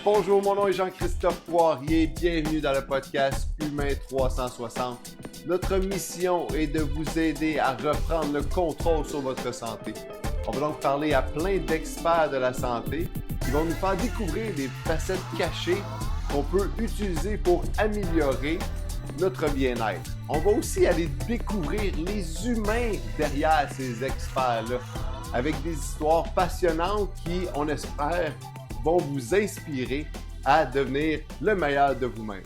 Bonjour, mon nom est Jean-Christophe Poirier. Bienvenue dans le podcast Humain 360. Notre mission est de vous aider à reprendre le contrôle sur votre santé. On va donc parler à plein d'experts de la santé qui vont nous faire découvrir des facettes cachées qu'on peut utiliser pour améliorer notre bien-être. On va aussi aller découvrir les humains derrière ces experts-là avec des histoires passionnantes qui, on espère, vont vous inspirer à devenir le meilleur de vous-même.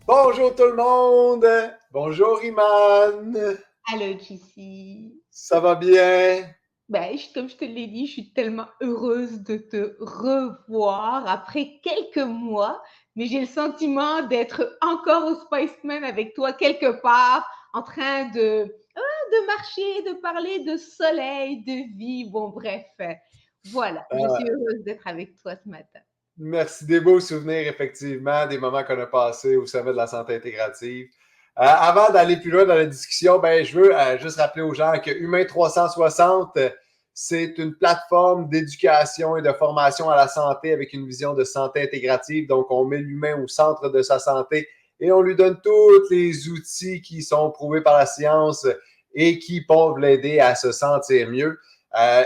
Bonjour tout le monde! Bonjour Iman! Allô, Jessie. Ça va bien? Comme je te l'ai dit, je suis tellement heureuse de te revoir après quelques mois, mais j'ai le sentiment d'être encore au Spiceman avec toi quelque part, en train de marcher, de parler de soleil, de vie. Bon, bref, voilà, je suis heureuse d'être avec toi ce matin. Merci, des beaux souvenirs, effectivement, des moments qu'on a passés au sommet de la santé intégrative. Avant d'aller plus loin dans la discussion, je veux juste rappeler aux gens que Humain 360, c'est une plateforme d'éducation et de formation à la santé avec une vision de santé intégrative. Donc, on met l'humain au centre de sa santé et on lui donne tous les outils qui sont prouvés par la science et qui peuvent l'aider à se sentir mieux.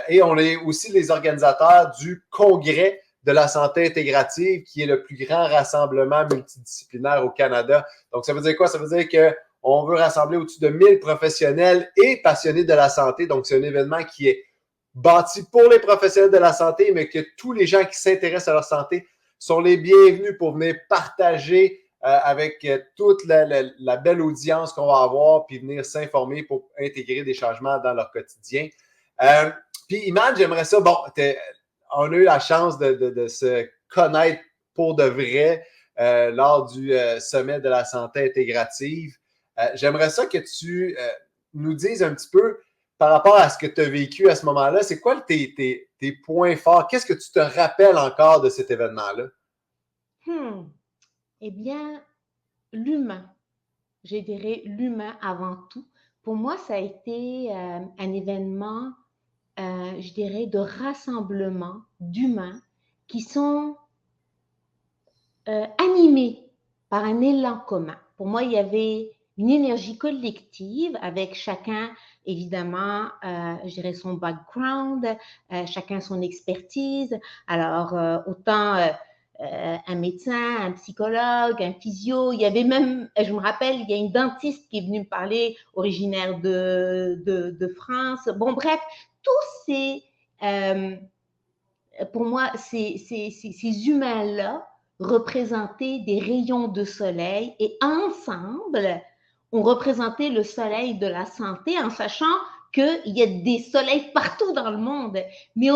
Et on est aussi les organisateurs du congrès de la santé intégrative, qui est le plus grand rassemblement multidisciplinaire au Canada. Donc, ça veut dire quoi? Ça veut dire qu'on veut rassembler au-dessus de 1000 professionnels et passionnés de la santé. Donc, c'est un événement qui est bâti pour les professionnels de la santé, mais que tous les gens qui s'intéressent à leur santé sont les bienvenus pour venir partager avec toute la belle audience qu'on va avoir, puis venir s'informer pour intégrer des changements dans leur quotidien. Puis, Iman, j'aimerais ça, on a eu la chance de se connaître pour de vrai lors du sommet de la santé intégrative. J'aimerais ça que tu nous dises un petit peu par rapport à ce que tu as vécu à ce moment-là. C'est quoi tes points forts? Qu'est-ce que tu te rappelles encore de cet événement-là? Eh bien, l'humain, je dirais l'humain avant tout. Pour moi, ça a été un événement, je dirais, de rassemblement d'humains qui sont animés par un élan commun. Pour moi, il y avait une énergie collective avec chacun, évidemment, je dirais son background, chacun son expertise. Alors, autant un médecin, un psychologue, un physio, il y avait même, je me rappelle, il y a une dentiste qui est venue me parler, originaire de France. Bon, bref, tous ces, pour moi, ces humains-là représentaient des rayons de soleil et ensemble, ont représenté le soleil de la santé en sachant qu'il y a des soleils partout dans le monde. Mais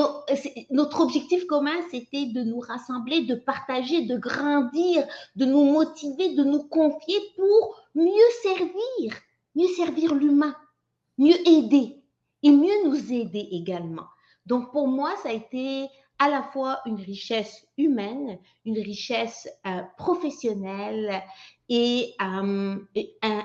notre objectif commun, c'était de nous rassembler, de partager, de grandir, de nous motiver, de nous confier pour mieux servir l'humain, mieux aider et mieux nous aider également. Donc pour moi, ça a été à la fois une richesse humaine, une richesse professionnelle et un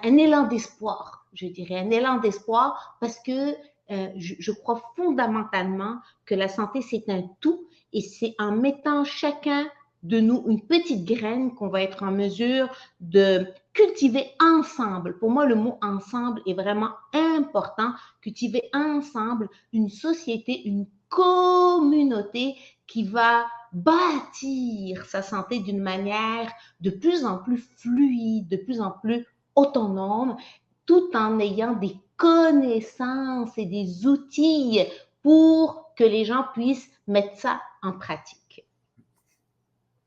élan d'espoir, je dirais, un élan d'espoir parce que je crois fondamentalement que la santé, c'est un tout et c'est en mettant chacun de nous une petite graine qu'on va être en mesure de cultiver ensemble. Pour moi, le mot ensemble est vraiment important. Cultiver ensemble une société, une communauté qui va bâtir sa santé d'une manière de plus en plus fluide, de plus en plus autonome, tout en ayant des connaissances et des outils pour que les gens puissent mettre ça en pratique.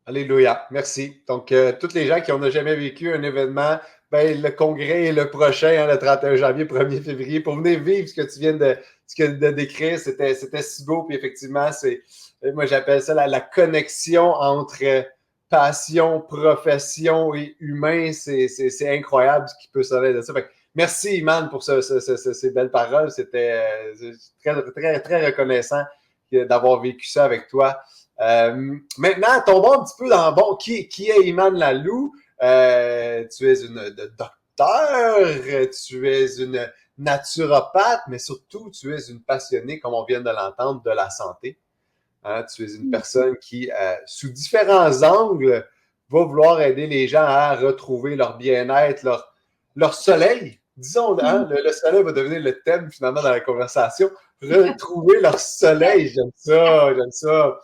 Alléluia, merci. Donc, toutes les gens qui n'ont jamais vécu un événement, le congrès est le prochain, le 31 janvier, 1er février, pour venir vivre ce que tu viens de décrire. C'était si beau, puis effectivement, moi j'appelle ça la connexion entre passion, profession et humain. C'est incroyable ce qui peut sortir de ça. Fait que, merci, Iman, pour ces belles paroles. C'était très, très, très reconnaissant d'avoir vécu ça avec toi. Maintenant, tombons un petit peu dans qui est Iman Lalou. Tu es une docteur, tu es une naturopathe, mais surtout, tu es une passionnée, comme on vient de l'entendre, de la santé. Hein, tu es une personne qui, sous différents angles, va vouloir aider les gens à retrouver leur bien-être, leur soleil. Disons, hein, le soleil va devenir le thème finalement dans la conversation. Retrouver leur soleil, j'aime ça, j'aime ça.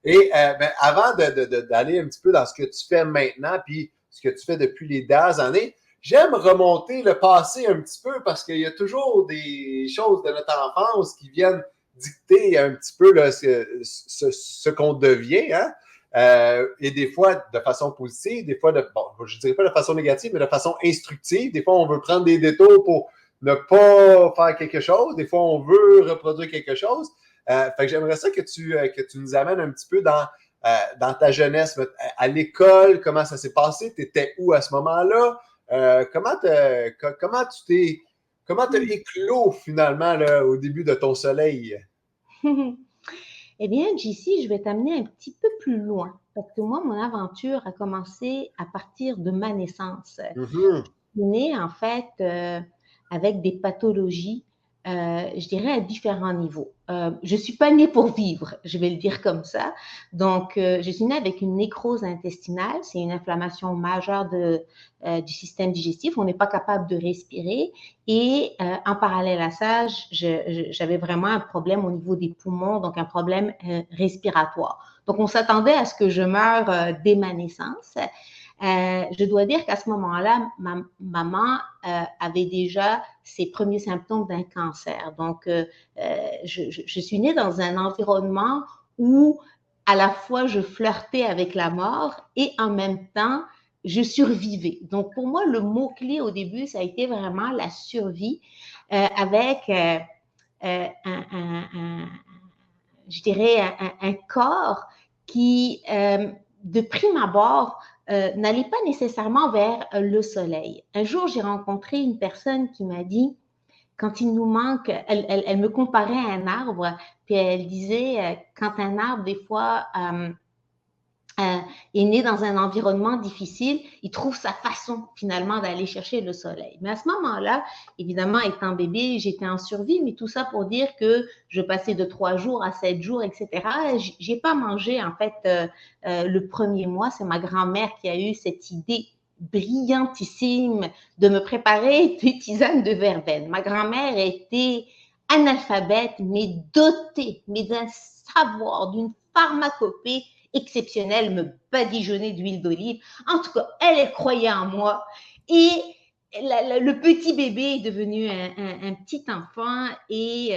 Et ben, avant d'aller un petit peu dans ce que tu fais maintenant, puis ce que tu fais depuis les dernières années, j'aime remonter le passé un petit peu parce qu'il y a toujours des choses de notre enfance qui viennent dicter un petit peu là, ce qu'on devient. Hein? Et des fois de façon positive, des fois bon, je ne dirais pas de façon négative, mais de façon instructive. Des fois, on veut prendre des détours pour ne pas faire quelque chose. Des fois, on veut reproduire quelque chose. Fait que j'aimerais ça que tu nous amènes un petit peu dans ta jeunesse, à l'école, comment ça s'est passé, tu étais où à ce moment-là, comment t'as éclos finalement là, au début de ton soleil? Eh bien, JC, je vais t'amener un petit peu plus loin parce que moi, mon aventure a commencé à partir de ma naissance. Mm-hmm. Je suis née en fait avec des pathologies, je dirais à différents niveaux. Je ne suis pas née pour vivre, je vais le dire comme ça. Donc, je suis née avec une nécrose intestinale, c'est une inflammation majeure du système digestif. On n'est pas capable de respirer. Et en parallèle à ça, j'avais vraiment un problème au niveau des poumons, donc un problème respiratoire. Donc, on s'attendait à ce que je meure dès ma naissance. Je dois dire qu'à ce moment-là, ma maman avait déjà ses premiers symptômes d'un cancer. Donc, je suis née dans un environnement où à la fois je flirtais avec la mort et en même temps, je survivais. Donc, pour moi, le mot-clé au début, ça a été vraiment la survie avec je dirais, un corps qui, de prime abord, n'allait pas nécessairement vers le soleil. Un jour, j'ai rencontré une personne qui m'a dit, quand il nous manque, elle me comparait à un arbre, puis elle disait, quand un arbre, des fois, est né dans un environnement difficile, il trouve sa façon finalement d'aller chercher le soleil. Mais à ce moment-là, évidemment, étant bébé, j'étais en survie, mais tout ça pour dire que je passais de 3 jours à 7 jours, etc. J'ai pas mangé en fait le premier mois. C'est ma grand-mère qui a eu cette idée brillantissime de me préparer des tisanes de verveine. Ma grand-mère était analphabète, mais dotée, mais d'un savoir, d'une pharmacopée exceptionnelle, me badigeonnait d'huile d'olive. En tout cas, elle croyait en moi. Et le petit bébé est devenu un petit enfant et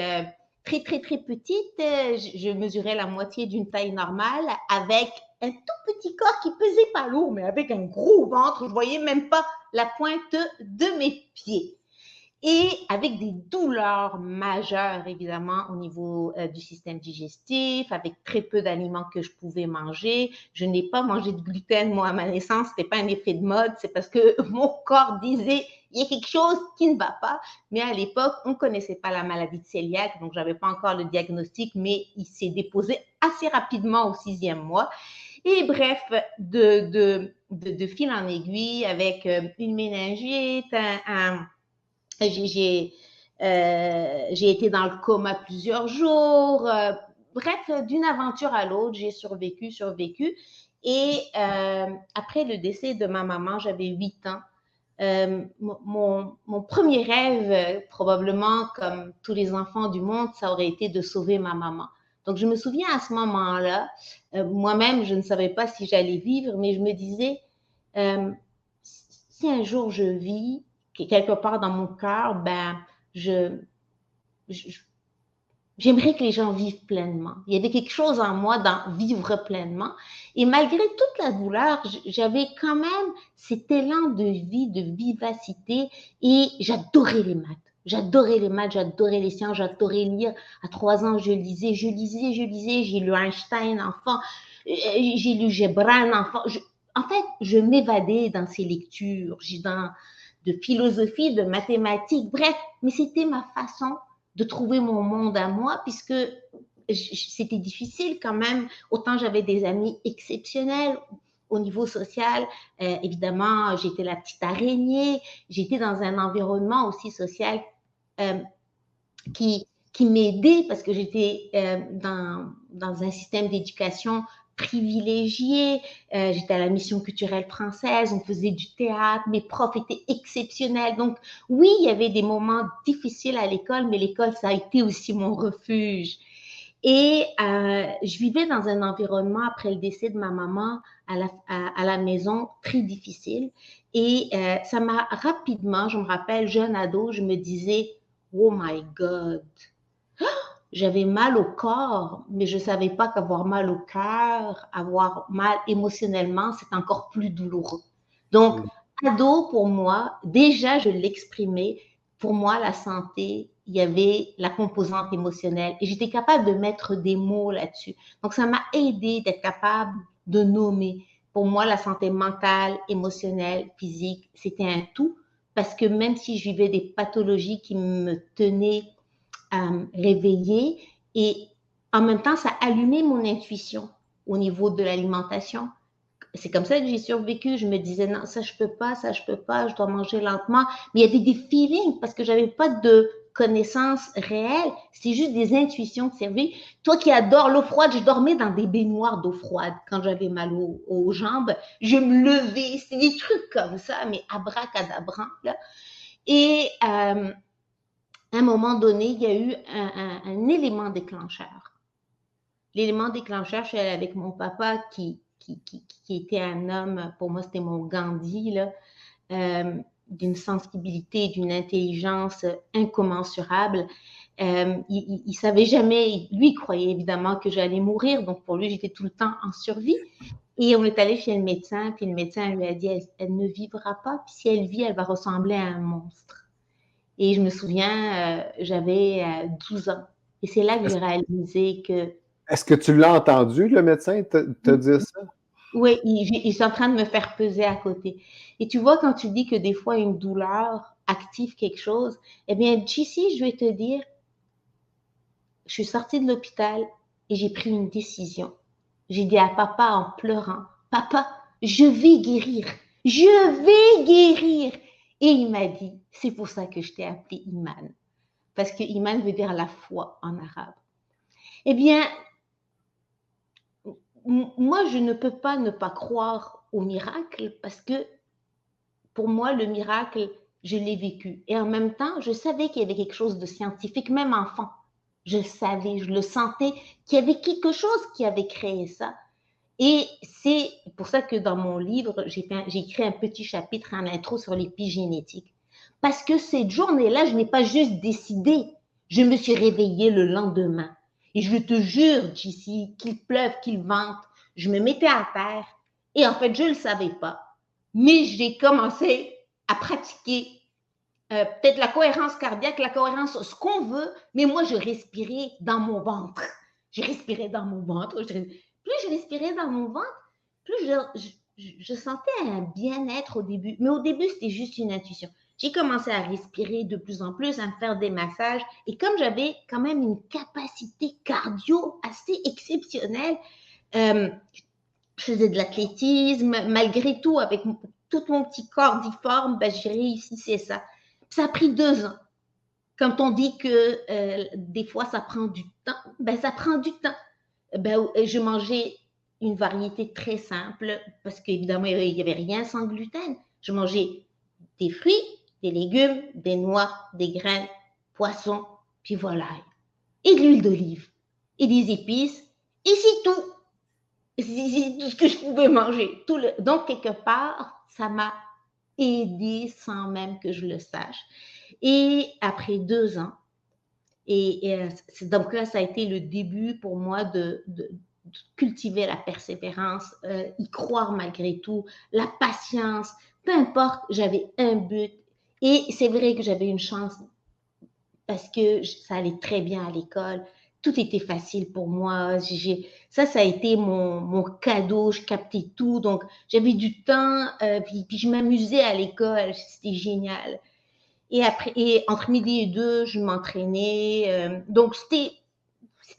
très, très, très petite. Je mesurais la moitié d'une taille normale avec un tout petit corps qui pesait pas lourd, mais avec un gros ventre. Je voyais même pas la pointe de mes pieds. Et avec des douleurs majeures, évidemment, au niveau du système digestif, avec très peu d'aliments que je pouvais manger. Je n'ai pas mangé de gluten, moi, à ma naissance. Ce n'était pas un effet de mode, c'est parce que mon corps disait, il y a quelque chose qui ne va pas. Mais à l'époque, on ne connaissait pas la maladie de cœliaque, donc je n'avais pas encore le diagnostic, mais il s'est déposé assez rapidement au 6e mois. Et bref, de fil en aiguille, avec une méningite, j'ai été dans le coma plusieurs jours. Bref, d'une aventure à l'autre, j'ai survécu. Et après le décès de ma maman, j'avais 8 ans. Mon premier rêve, probablement comme tous les enfants du monde, ça aurait été de sauver ma maman. Donc, je me souviens à ce moment-là, moi-même, je ne savais pas si j'allais vivre, mais je me disais, si un jour je vis, quelque part dans mon cœur, ben, j'aimerais que les gens vivent pleinement. Il y avait quelque chose en moi dans vivre pleinement. Et malgré toute la douleur, j'avais quand même cet élan de vie, de vivacité. Et j'adorais les maths. J'adorais les maths, j'adorais les sciences, j'adorais lire. À 3 ans, je lisais. J'ai lu Einstein, enfant. J'ai lu Gibran, enfant. En fait, je m'évadais dans ces lectures, de philosophie, de mathématiques, bref. Mais c'était ma façon de trouver mon monde à moi, puisque c'était difficile quand même. Autant j'avais des amis exceptionnels au niveau social. Évidemment, j'étais la petite araignée. J'étais dans un environnement aussi social qui qui m'aidait parce que j'étais dans un système d'éducation privilégié. J'étais à la mission culturelle française, on faisait du théâtre, mes profs étaient exceptionnels. Donc oui, il y avait des moments difficiles à l'école, mais l'école, ça a été aussi mon refuge. Et je vivais dans un environnement, après le décès de ma maman, à la maison, très difficile. Et ça m'a rapidement, je me rappelle, jeune ado, je me disais, oh my God, j'avais mal au corps, mais je ne savais pas qu'avoir mal au cœur, avoir mal émotionnellement, c'est encore plus douloureux. Donc, ado, pour moi, déjà, je l'exprimais. Pour moi, la santé, il y avait la composante émotionnelle et j'étais capable de mettre des mots là-dessus. Donc, ça m'a aidé d'être capable de nommer. Pour moi, la santé mentale, émotionnelle, physique, c'était un tout parce que même si je vivais des pathologies qui me tenaient réveillée et en même temps, ça allumait mon intuition au niveau de l'alimentation. C'est comme ça que j'ai survécu. Je me disais, non, ça, je peux pas, ça, je peux pas, je dois manger lentement. Mais il y avait des feelings parce que j'avais pas de connaissances réelles. C'est juste des intuitions de cerveau. Toi qui adores l'eau froide, je dormais dans des baignoires d'eau froide quand j'avais mal aux jambes. Je me levais. C'était des trucs comme ça, mais abracadabrant, là. Et à un moment donné, il y a eu un élément déclencheur. L'élément déclencheur, je suis allée avec mon papa qui était un homme, pour moi, c'était mon Gandhi, là, d'une sensibilité, d'une intelligence incommensurable. Il savait jamais, lui, il croyait évidemment que j'allais mourir, donc pour lui, j'étais tout le temps en survie. Et on est allé chez le médecin, puis le médecin lui a dit, elle ne vivra pas, puis si elle vit, elle va ressembler à un monstre. Et je me souviens, j'avais 12 ans. Et c'est là que j'ai réalisé que... Est-ce que tu l'as entendu, le médecin, te dire ça? Oui, il est en train de me faire peser à côté. Et tu vois, quand tu dis que des fois, une douleur active quelque chose, eh bien, JC, je vais te dire, je suis sortie de l'hôpital et j'ai pris une décision. J'ai dit à papa en pleurant, papa, je vais guérir. Je vais guérir. Et il m'a dit, c'est pour ça que je t'ai appelé Iman. Parce que Iman veut dire la foi en arabe. Eh bien, moi, je ne peux pas ne pas croire au miracle parce que pour moi, le miracle, je l'ai vécu. Et en même temps, je savais qu'il y avait quelque chose de scientifique, même enfant. Je savais, je le sentais, qu'il y avait quelque chose qui avait créé ça. Et c'est pour ça que dans mon livre, j'ai écrit un petit chapitre en intro sur l'épigénétique. Parce que cette journée-là, je n'ai pas juste décidé. Je me suis réveillée le lendemain. Et je te jure, JC, qu'il pleuve, qu'il vente, je me mettais à terre. Et en fait, je ne le savais pas. Mais j'ai commencé à pratiquer peut-être la cohérence cardiaque, la cohérence, ce qu'on veut. Mais moi, je respirais dans mon ventre. Je respirais dans mon ventre. Plus je respirais dans mon ventre, plus je sentais un bien-être au début. Mais au début, c'était juste une intuition. J'ai commencé à respirer de plus en plus, à me faire des massages. Et comme j'avais quand même une capacité cardio assez exceptionnelle, je faisais de l'athlétisme. Malgré tout, avec tout mon petit corps difforme, ben, j'ai réussi ça. Ça a pris 2 ans. Quand on dit que des fois, ça prend du temps, ben, ça prend du temps. Ben, je mangeais une variété très simple parce qu'évidemment, il n'y avait rien sans gluten. Je mangeais des fruits, des légumes, des noix, des graines, poissons, puis volaille. Et de l'huile d'olive. Et des épices. Et c'est tout. C'est tout ce que je pouvais manger. Donc, quelque part, ça m'a aidé sans même que je le sache. Et après 2 ans, donc là, ça a été le début pour moi de cultiver la persévérance, y croire malgré tout, la patience, peu importe, j'avais un but. Et c'est vrai que j'avais une chance parce que ça allait très bien à l'école. Tout était facile pour moi. Ça a été mon cadeau. Je captais tout. Donc, j'avais du temps, puis je m'amusais à l'école. C'était génial. Et entre midi et 2, je m'entraînais. Donc, c'était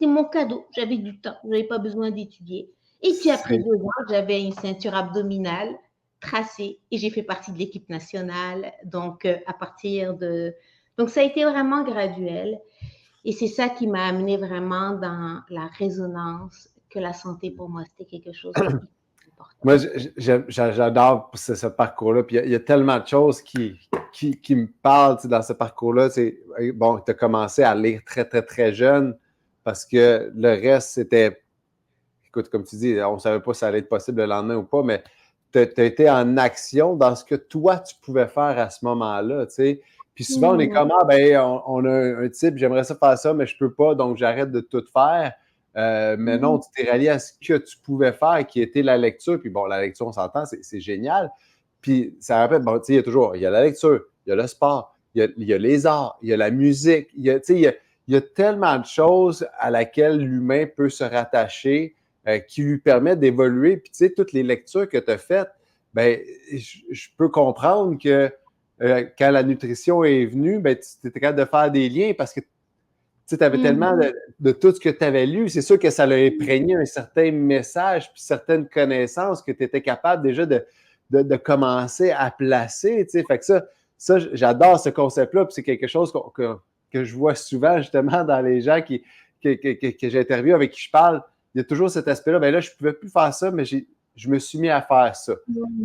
mon cadeau. J'avais du temps. Je n'avais pas besoin d'étudier. Et puis, après 2 ans, j'avais une ceinture abdominale tracée et j'ai fait partie de l'équipe nationale. Donc, à partir de... Donc, ça a été vraiment graduel. Et c'est ça qui m'a amené vraiment dans la résonance que la santé pour moi, c'était quelque chose d'important. Moi, j'adore ce parcours-là. Puis il y a tellement de choses qui me parlent dans ce parcours-là. Bon, tu as commencé à lire très, très, très jeune parce que le reste, c'était. Écoute, comme tu dis, on ne savait pas si ça allait être possible le lendemain ou pas, mais tu as été en action dans ce que toi, tu pouvais faire à ce moment-là. Puis souvent, on est comme, on a un type, j'aimerais ça faire ça, mais je ne peux pas, donc j'arrête de tout faire. Mais non, tu t'es rallié à ce que tu pouvais faire, qui était la lecture. Puis bon, la lecture, on s'entend, c'est génial. Puis ça rappelle, bon, il y a toujours, il y a la lecture, il y a le sport, il y a les arts, il y a la musique, il y a tellement de choses à laquelle l'humain peut se rattacher qui lui permettent d'évoluer. Puis tu sais, toutes les lectures que tu as faites, ben, je peux comprendre que quand la nutrition est venue, ben, tu étais capable de faire des liens parce que tu avais tellement de tout ce que tu avais lu. C'est sûr que ça l'a imprégné un certain message puis certaines connaissances que tu étais capable déjà de commencer à placer. Fait que ça j'adore ce concept-là. Puis c'est quelque chose que je vois souvent justement dans les gens que j'interviewe, avec qui je parle. Il y a toujours cet aspect-là. Ben là, je ne pouvais plus faire ça, mais je me suis mis à faire ça.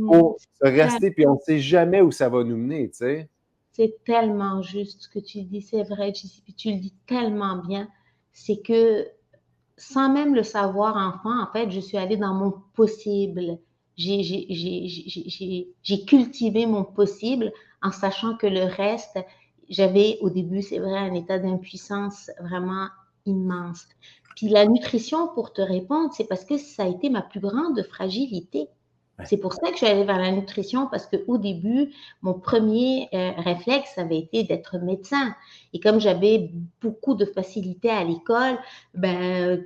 Pour rester, puis on ne sait jamais où ça va nous mener, tu sais. C'est tellement juste ce que tu dis, c'est vrai, puis tu le dis tellement bien. C'est que sans même le savoir enfant, en fait, je suis allée dans mon possible. J'ai cultivé mon possible en sachant que le reste, j'avais au début, c'est vrai, un état d'impuissance vraiment immense. Puis la nutrition, pour te répondre, c'est parce que ça a été ma plus grande fragilité. C'est pour ça que je suis allée vers la nutrition, parce qu'au début, mon premier réflexe avait été d'être médecin. Et comme j'avais beaucoup de facilité à l'école,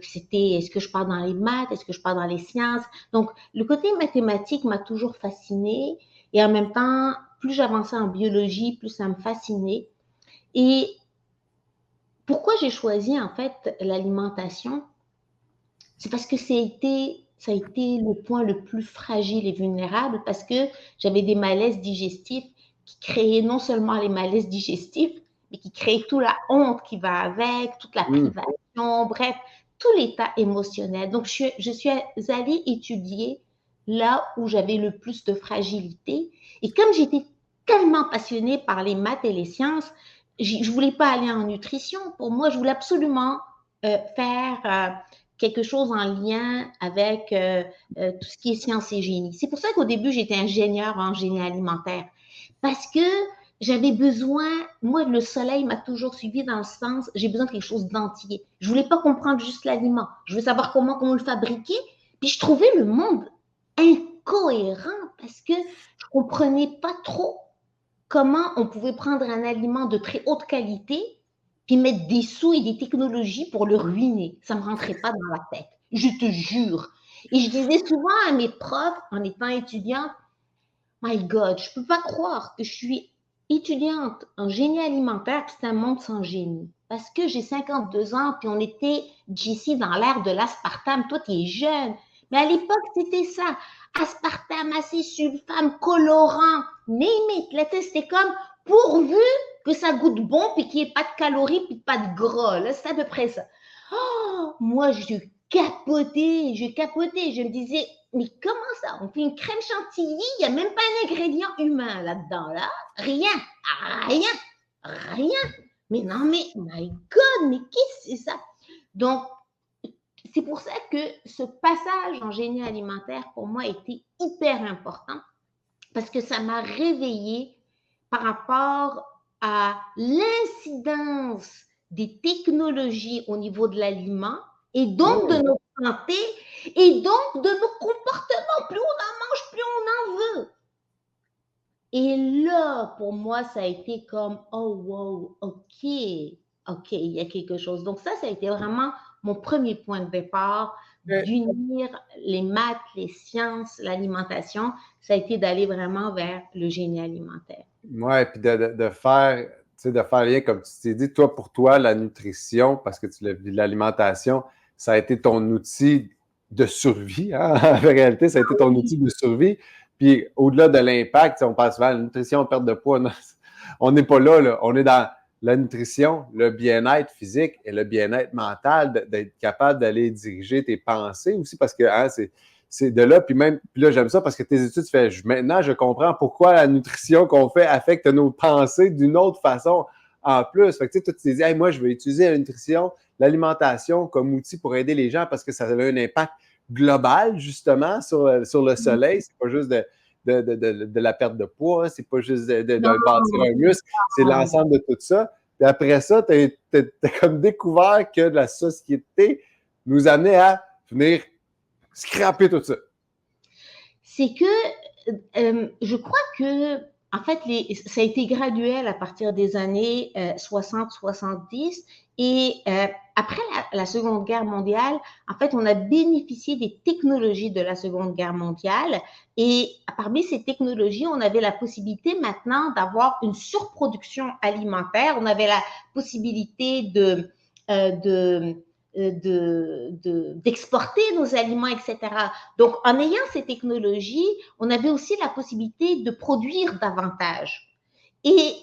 c'était est-ce que je pars dans les maths, est-ce que je pars dans les sciences? Donc, le côté mathématique m'a toujours fascinée. Et en même temps, plus j'avançais en biologie, plus ça me fascinait. Et pourquoi j'ai choisi en fait l'alimentation? C'est parce que ça a été le point le plus fragile et vulnérable, parce que j'avais des malaises digestifs qui créaient non seulement les malaises digestifs, mais qui créaient toute la honte qui va avec, toute la privation, bref, tout l'état émotionnel. Donc, je suis allée étudier là où j'avais le plus de fragilité. Et comme j'étais tellement passionnée par les maths et les sciences, je ne voulais pas aller en nutrition. Pour moi, je voulais absolument faire quelque chose en lien avec tout ce qui est sciences et génie. C'est pour ça qu'au début, j'étais ingénieure en génie alimentaire. Parce que j'avais besoin, moi, le soleil m'a toujours suivi dans le sens, j'ai besoin de quelque chose d'entier. Je ne voulais pas comprendre juste l'aliment. Je veux savoir comment on le fabriquait. Puis je trouvais le monde incohérent parce que je ne comprenais pas trop comment on pouvait prendre un aliment de très haute qualité puis mettre des sous et des technologies pour le ruiner. Ça ne me rentrait pas dans la tête. Je te jure. Et je disais souvent à mes profs, en étant étudiante, My God, je ne peux pas croire que je suis étudiante en génie alimentaire, puis c'est un monde sans génie. Parce que j'ai 52 ans, puis on était, JC, dans l'ère de l'aspartame. Toi, tu es jeune. Mais à l'époque, c'était ça. Aspartame, acésulfame, colorant, name it. Là, c'était comme pourvu que ça goûte bon, puis qu'il n'y ait pas de calories, puis pas de gras. Là, c'est à peu près ça. Oh, moi, je capotais. Je me disais, mais comment ça? On fait une crème chantilly, il n'y a même pas un ingrédient humain là-dedans, là. Rien. Mais non, mais, my God, mais qu'est-ce que c'est ça? Donc, c'est pour ça que ce passage en génie alimentaire, pour moi, était hyper important, parce que ça m'a réveillée par rapport à l'incidence des technologies au niveau de l'aliment et donc de notre santé et donc de nos comportements. Plus on en mange, plus on en veut. Et là, pour moi, ça a été comme, oh wow, ok, il y a quelque chose. Donc ça a été vraiment mon premier point de départ, d'unir les maths, les sciences, l'alimentation. Ça a été d'aller vraiment vers le génie alimentaire. Oui, puis de faire, lien, comme tu t'es dit, toi, pour toi, la nutrition, parce que tu l'as vu, l'alimentation, ça a été ton outil de survie. Hein? En réalité, ça a été ton outil de survie. Puis au-delà de l'impact, on parle souvent de la nutrition, perte de poids. Non, on n'est pas là, là. On est dans la nutrition, le bien-être physique et le bien-être mental, d'être capable d'aller diriger tes pensées aussi, parce que hein, c'est de là, puis là, j'aime ça parce que tes études, maintenant, je comprends pourquoi la nutrition qu'on fait affecte nos pensées d'une autre façon en plus. Fait que tu sais, toi, tu t'es dit, hey, moi, je vais utiliser la nutrition, l'alimentation comme outil pour aider les gens parce que ça a un impact global, justement, sur le soleil. C'est pas juste de la perte de poids, hein. C'est pas juste de Non, bâtir un muscle, c'est l'ensemble de tout ça. Puis après ça, tu as comme découvert que la société nous amenait à venir scraper tout ça. c'est que je crois que, en fait, ça a été graduel à partir des années 60-70 et après la Seconde Guerre mondiale, en fait, on a bénéficié des technologies de la Seconde Guerre mondiale et parmi ces technologies, on avait la possibilité maintenant d'avoir une surproduction alimentaire, on avait la possibilité d'exporter nos aliments, etc. Donc, en ayant ces technologies, on avait aussi la possibilité de produire davantage. Et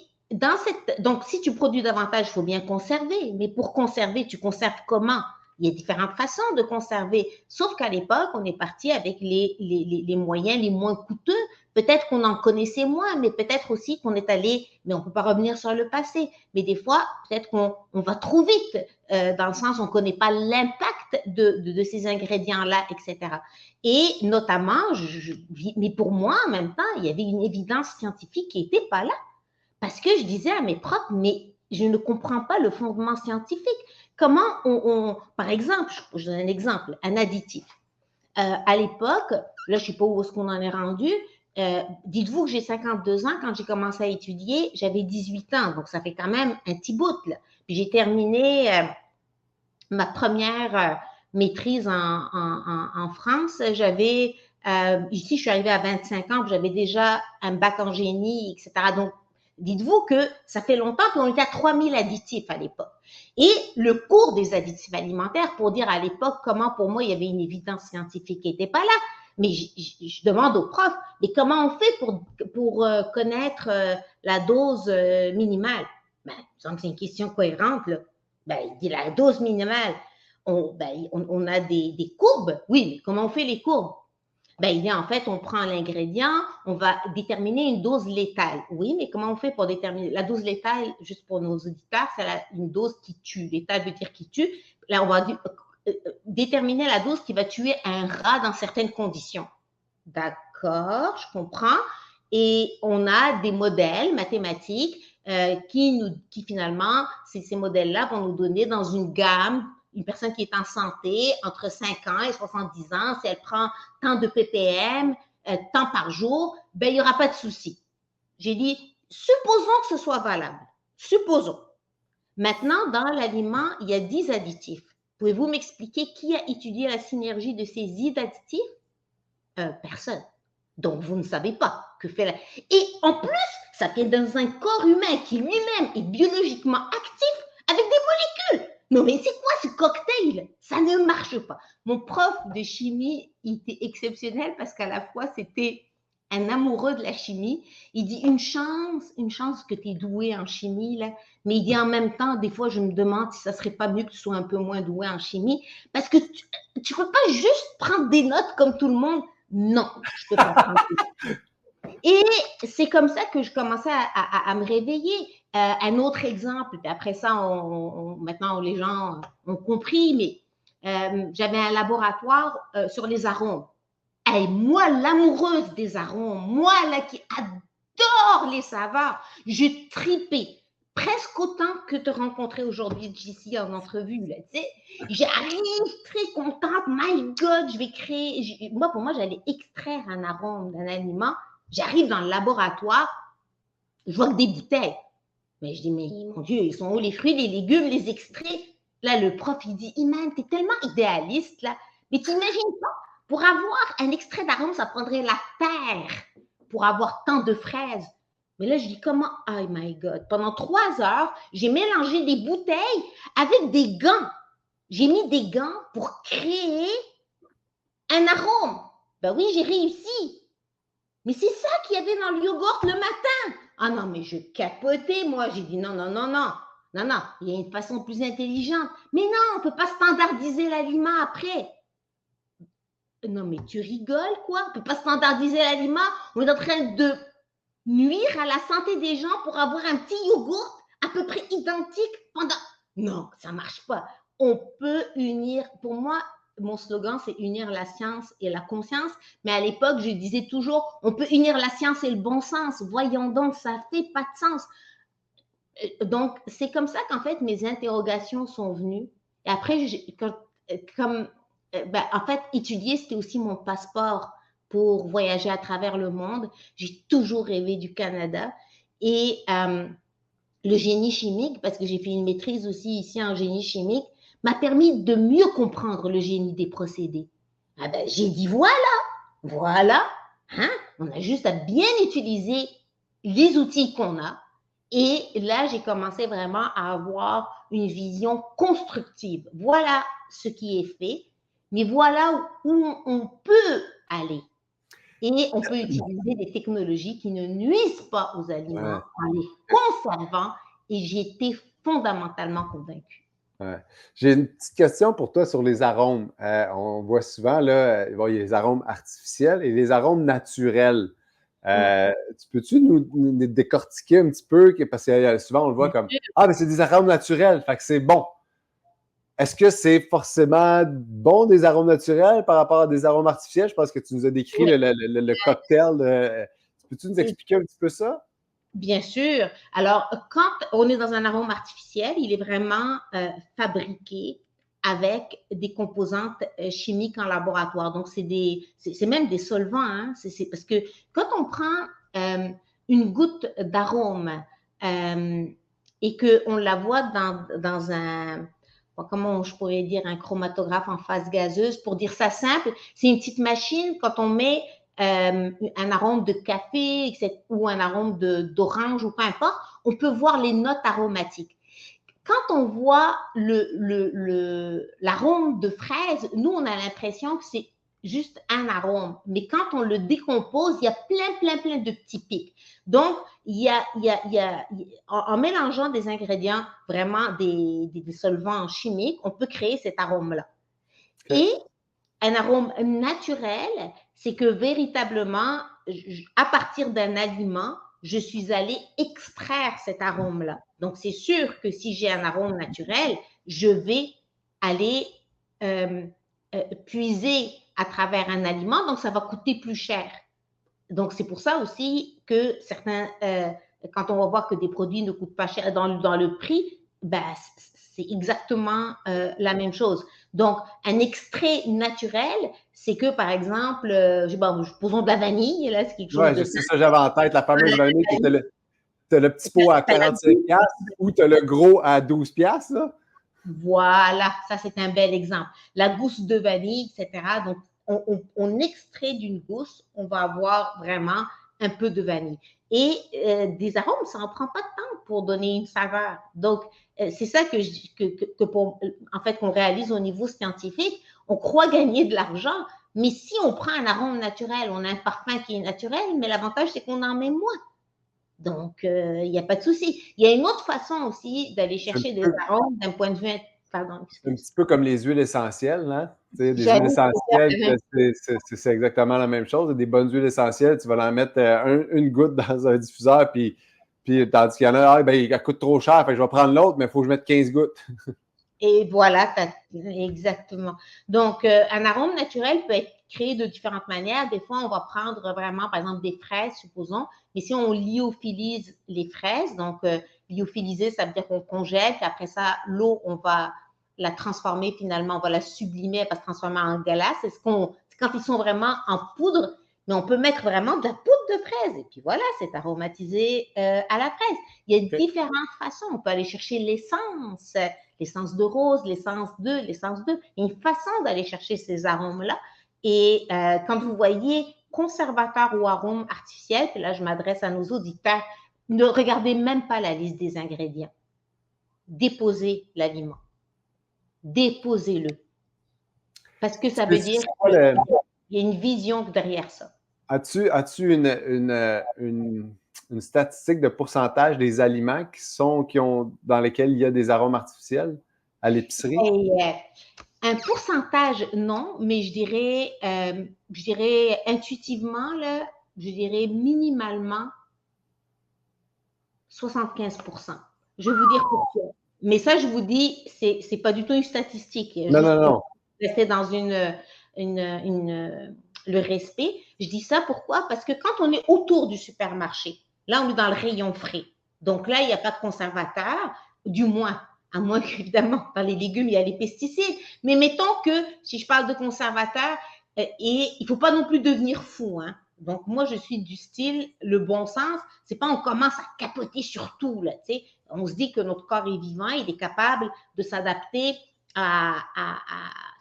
donc, si tu produis davantage, il faut bien conserver. Mais pour conserver, tu conserves comment? Il y a différentes façons de conserver. Sauf qu'à l'époque, on est parti avec les moyens les moins coûteux. Peut-être qu'on en connaissait moins, mais peut-être aussi qu'on est allé, mais on ne peut pas revenir sur le passé. Mais des fois, peut-être qu'on va trop vite, dans le sens où on ne connaît pas l'impact de ces ingrédients-là, etc. Et notamment, mais pour moi, en même temps, il y avait une évidence scientifique qui n'était pas là. Parce que je disais à mes profs, mais je ne comprends pas le fondement scientifique. Comment par exemple, je donne un exemple, un additif. À l'époque, là, je ne sais pas où est-ce qu'on en est rendu, dites-vous que j'ai 52 ans, quand j'ai commencé à étudier, j'avais 18 ans, donc ça fait quand même un petit bout, là. Puis j'ai terminé ma première maîtrise en France, ici je suis arrivée à 25 ans, j'avais déjà un bac en génie, etc. Donc, dites-vous que ça fait longtemps, puis on était à 3000 additifs à l'époque. Et le cours des additifs alimentaires, pour dire à l'époque comment pour moi il y avait une évidence scientifique qui n'était pas là, mais je demande aux profs, mais comment on fait pour connaître la dose minimale? Ben, il me semble que c'est une question cohérente, là. Ben, il dit la dose minimale, on a des courbes. Oui, mais comment on fait les courbes? Ben, il dit en fait, on prend l'ingrédient, on va déterminer une dose létale. Oui, mais comment on fait pour déterminer la dose létale? Juste pour nos auditeurs, c'est une dose qui tue. Létale veut dire qui tue. Là, on va déterminer la dose qui va tuer un rat dans certaines conditions. D'accord, je comprends. Et on a des modèles mathématiques qui finalement, ces modèles-là vont nous donner dans une gamme, une personne qui est en santé entre 5 ans et 70 ans, si elle prend tant de ppm, tant par jour, ben, il n'y aura pas de souci. J'ai dit, supposons que ce soit valable. Supposons. Maintenant, dans l'aliment, il y a 10 additifs. Pouvez-vous m'expliquer qui a étudié la synergie de ces 10 additifs? Personne. Donc, vous ne savez pas que fait la... Et en plus, ça vient dans un corps humain qui lui-même est biologiquement actif avec des molécules. Non, mais c'est quoi ce cocktail? Ça ne marche pas. Mon prof de chimie, il était exceptionnel parce qu'à la fois, c'était un amoureux de la chimie. Il dit une chance que tu es doué en chimie, là. Mais il dit en même temps, des fois, je me demande si ça serait pas mieux que tu sois un peu moins doué en chimie parce que tu ne peux pas juste prendre des notes comme tout le monde. Non, je peux pas prendre des notes. Et c'est comme ça que je commençais à me réveiller. Un autre exemple, puis après ça, maintenant les gens ont compris, mais j'avais un laboratoire sur les arômes. Et moi, l'amoureuse des arômes, moi là qui adore les saveurs, je tripais presque autant que te rencontrer aujourd'hui ici en entrevue. Là, tu sais, j'arrive très contente, my God, je vais créer. Moi, pour moi, j'allais extraire un arôme d'un aliment. J'arrive dans le laboratoire, je vois que des bouteilles. Mais je dis, mais mon Dieu, ils sont où les fruits, les légumes, les extraits? Là, le prof, il dit, Iman, t'es tellement idéaliste, là. Mais t'imagines pas, pour avoir un extrait d'arôme, ça prendrait la terre pour avoir tant de fraises. Mais là, je dis, comment? Oh my God. Pendant 3 heures, j'ai mélangé des bouteilles avec des gants. J'ai mis des gants pour créer un arôme. Ben oui, j'ai réussi. Mais c'est ça qu'il y avait dans le yogourt le matin. Ah non, mais je capotais, moi. J'ai dit non, non, non, non. Non, il y a une façon plus intelligente. Mais non, on ne peut pas standardiser l'aliment après. Non, mais tu rigoles, quoi? On ne peut pas standardiser l'aliment. On est en train de nuire à la santé des gens pour avoir un petit yogourt à peu près identique pendant... Non, ça ne marche pas. On peut unir, pour moi, mon slogan, c'est unir la science et la conscience. Mais à l'époque, je disais toujours, on peut unir la science et le bon sens. Voyons donc, ça ne fait pas de sens. Donc, c'est comme ça qu'en fait, mes interrogations sont venues. Et après, en fait, étudier, c'était aussi mon passeport pour voyager à travers le monde. J'ai toujours rêvé du Canada. Et le génie chimique, parce que j'ai fait une maîtrise aussi ici en génie chimique, m'a permis de mieux comprendre le génie des procédés. Ah ben, j'ai dit voilà, hein, on a juste à bien utiliser les outils qu'on a. Et là, j'ai commencé vraiment à avoir une vision constructive. Voilà ce qui est fait, mais voilà où on peut aller. Et on peut utiliser des technologies qui ne nuisent pas aux aliments en les conservant. Et j'étais fondamentalement convaincue. Ouais. J'ai une petite question pour toi sur les arômes. On voit souvent, là, il y a les arômes artificiels et les arômes naturels. Peux-tu nous décortiquer un petit peu? Parce que souvent, on le voit comme « Ah, mais c'est des arômes naturels, fait que c'est bon. » Est-ce que c'est forcément bon des arômes naturels par rapport à des arômes artificiels? Je pense que tu nous as décrit le cocktail. Peux-tu nous expliquer un petit peu ça? Bien sûr. Alors, quand on est dans un arôme artificiel, il est vraiment fabriqué avec des composantes chimiques en laboratoire. Donc, c'est même des solvants. Hein? C'est parce que quand on prend une goutte d'arôme et qu'on la voit dans un, comment je pourrais dire, un chromatographe en phase gazeuse, pour dire ça simple, c'est une petite machine, quand on met un arôme de café ou un arôme d'orange ou peu importe, on peut voir les notes aromatiques. Quand on voit l'arôme de fraise, nous, on a l'impression que c'est juste un arôme. Mais quand on le décompose, il y a plein de petits pics. Donc, en mélangeant des ingrédients, vraiment des solvants chimiques, on peut créer cet arôme-là. Okay. Et un arôme naturel, c'est que véritablement, à partir d'un aliment, je suis allée extraire cet arôme-là. Donc, c'est sûr que si j'ai un arôme naturel, je vais aller puiser à travers un aliment, donc ça va coûter plus cher. Donc, c'est pour ça aussi que certains, quand on va voir que des produits ne coûtent pas cher dans le prix, ben, c'est exactement la même chose. Donc, un extrait naturel, c'est que, par exemple, posons de la vanille, là, c'est quelque chose de... Oui, c'est ça, j'avais en tête, la fameuse vanille, tu as le petit pot à 45$ ou tu as le gros à 12$, là. Voilà, ça, c'est un bel exemple. La gousse de vanille, etc. Donc, on extrait d'une gousse, on va avoir vraiment un peu de vanille. Et des arômes, ça n'en prend pas de temps pour donner une saveur. Donc, c'est ça en fait, qu'on réalise au niveau scientifique. On croit gagner de l'argent, mais si on prend un arôme naturel, on a un parfum qui est naturel, mais l'avantage, c'est qu'on en met moins. Donc, il n'y a pas de souci. Il y a une autre façon aussi d'aller chercher des arômes d'un point de vue... Pardon, c'est un petit peu comme les huiles essentielles, hein? Des huiles essentielles, c'est exactement la même chose. Des bonnes huiles essentielles, tu vas en mettre une goutte dans un diffuseur, puis tandis qu'il y en a, elle coûte trop cher, fait que je vais prendre l'autre, mais il faut que je mette 15 gouttes. Et voilà, exactement. Donc, un arôme naturel peut être créé de différentes manières. Des fois, on va prendre vraiment, par exemple, des fraises, supposons, mais si on lyophilise les fraises, donc lyophiliser, ça veut dire qu'on congèle, puis après ça, l'eau, on va la transformer finalement, on va la sublimer, elle va se transformer en glace. C'est quand ils sont vraiment en poudre, mais on peut mettre vraiment de la poudre de fraise. Et puis voilà, c'est aromatisé à la fraise. Il y a différentes façons. On peut aller chercher l'essence de rose, l'essence de. Il y a une façon d'aller chercher ces arômes-là. Et quand vous voyez conservateur ou arôme artificiel, puis là, je m'adresse à nos auditeurs, ne regardez même pas la liste des ingrédients. Déposez l'aliment. Déposez-le. Parce que ça veut dire qu'il y a une vision derrière ça. As-tu une une statistique de pourcentage des aliments dans lesquels il y a des arômes artificiels à l'épicerie? Un pourcentage, non, mais je dirais intuitivement, là, je dirais minimalement 75%. Je vais vous dire pourquoi. Mais ça, je vous dis, c'est pas du tout une statistique. Non, Juste non, non. pour rester dans le respect. Je dis ça pourquoi? Parce que quand on est autour du supermarché, là, on est dans le rayon frais. Donc là, il n'y a pas de conservateur, du moins, à moins qu'évidemment, dans les légumes, il y a les pesticides. Mais mettons que, si je parle de conservateur, et il ne faut pas non plus devenir fou, hein. Donc, moi, je suis du style, le bon sens, c'est pas on commence à capoter sur tout, là, tu sais. On se dit que notre corps est vivant, il est capable de s'adapter c'est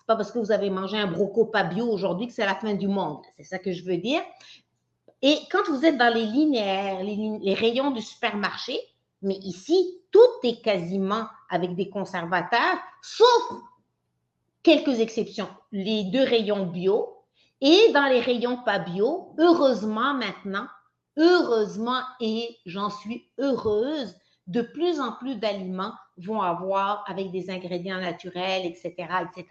pas parce que vous avez mangé un broco pas bio aujourd'hui que c'est la fin du monde. C'est ça que je veux dire. Et quand vous êtes dans les linéaires, les rayons du supermarché, mais ici, tout est quasiment avec des conservateurs, sauf quelques exceptions. Les 2 rayons bio et dans les rayons pas bio, heureusement maintenant, et j'en suis heureuse, de plus en plus d'aliments vont avoir avec des ingrédients naturels, etc., etc.,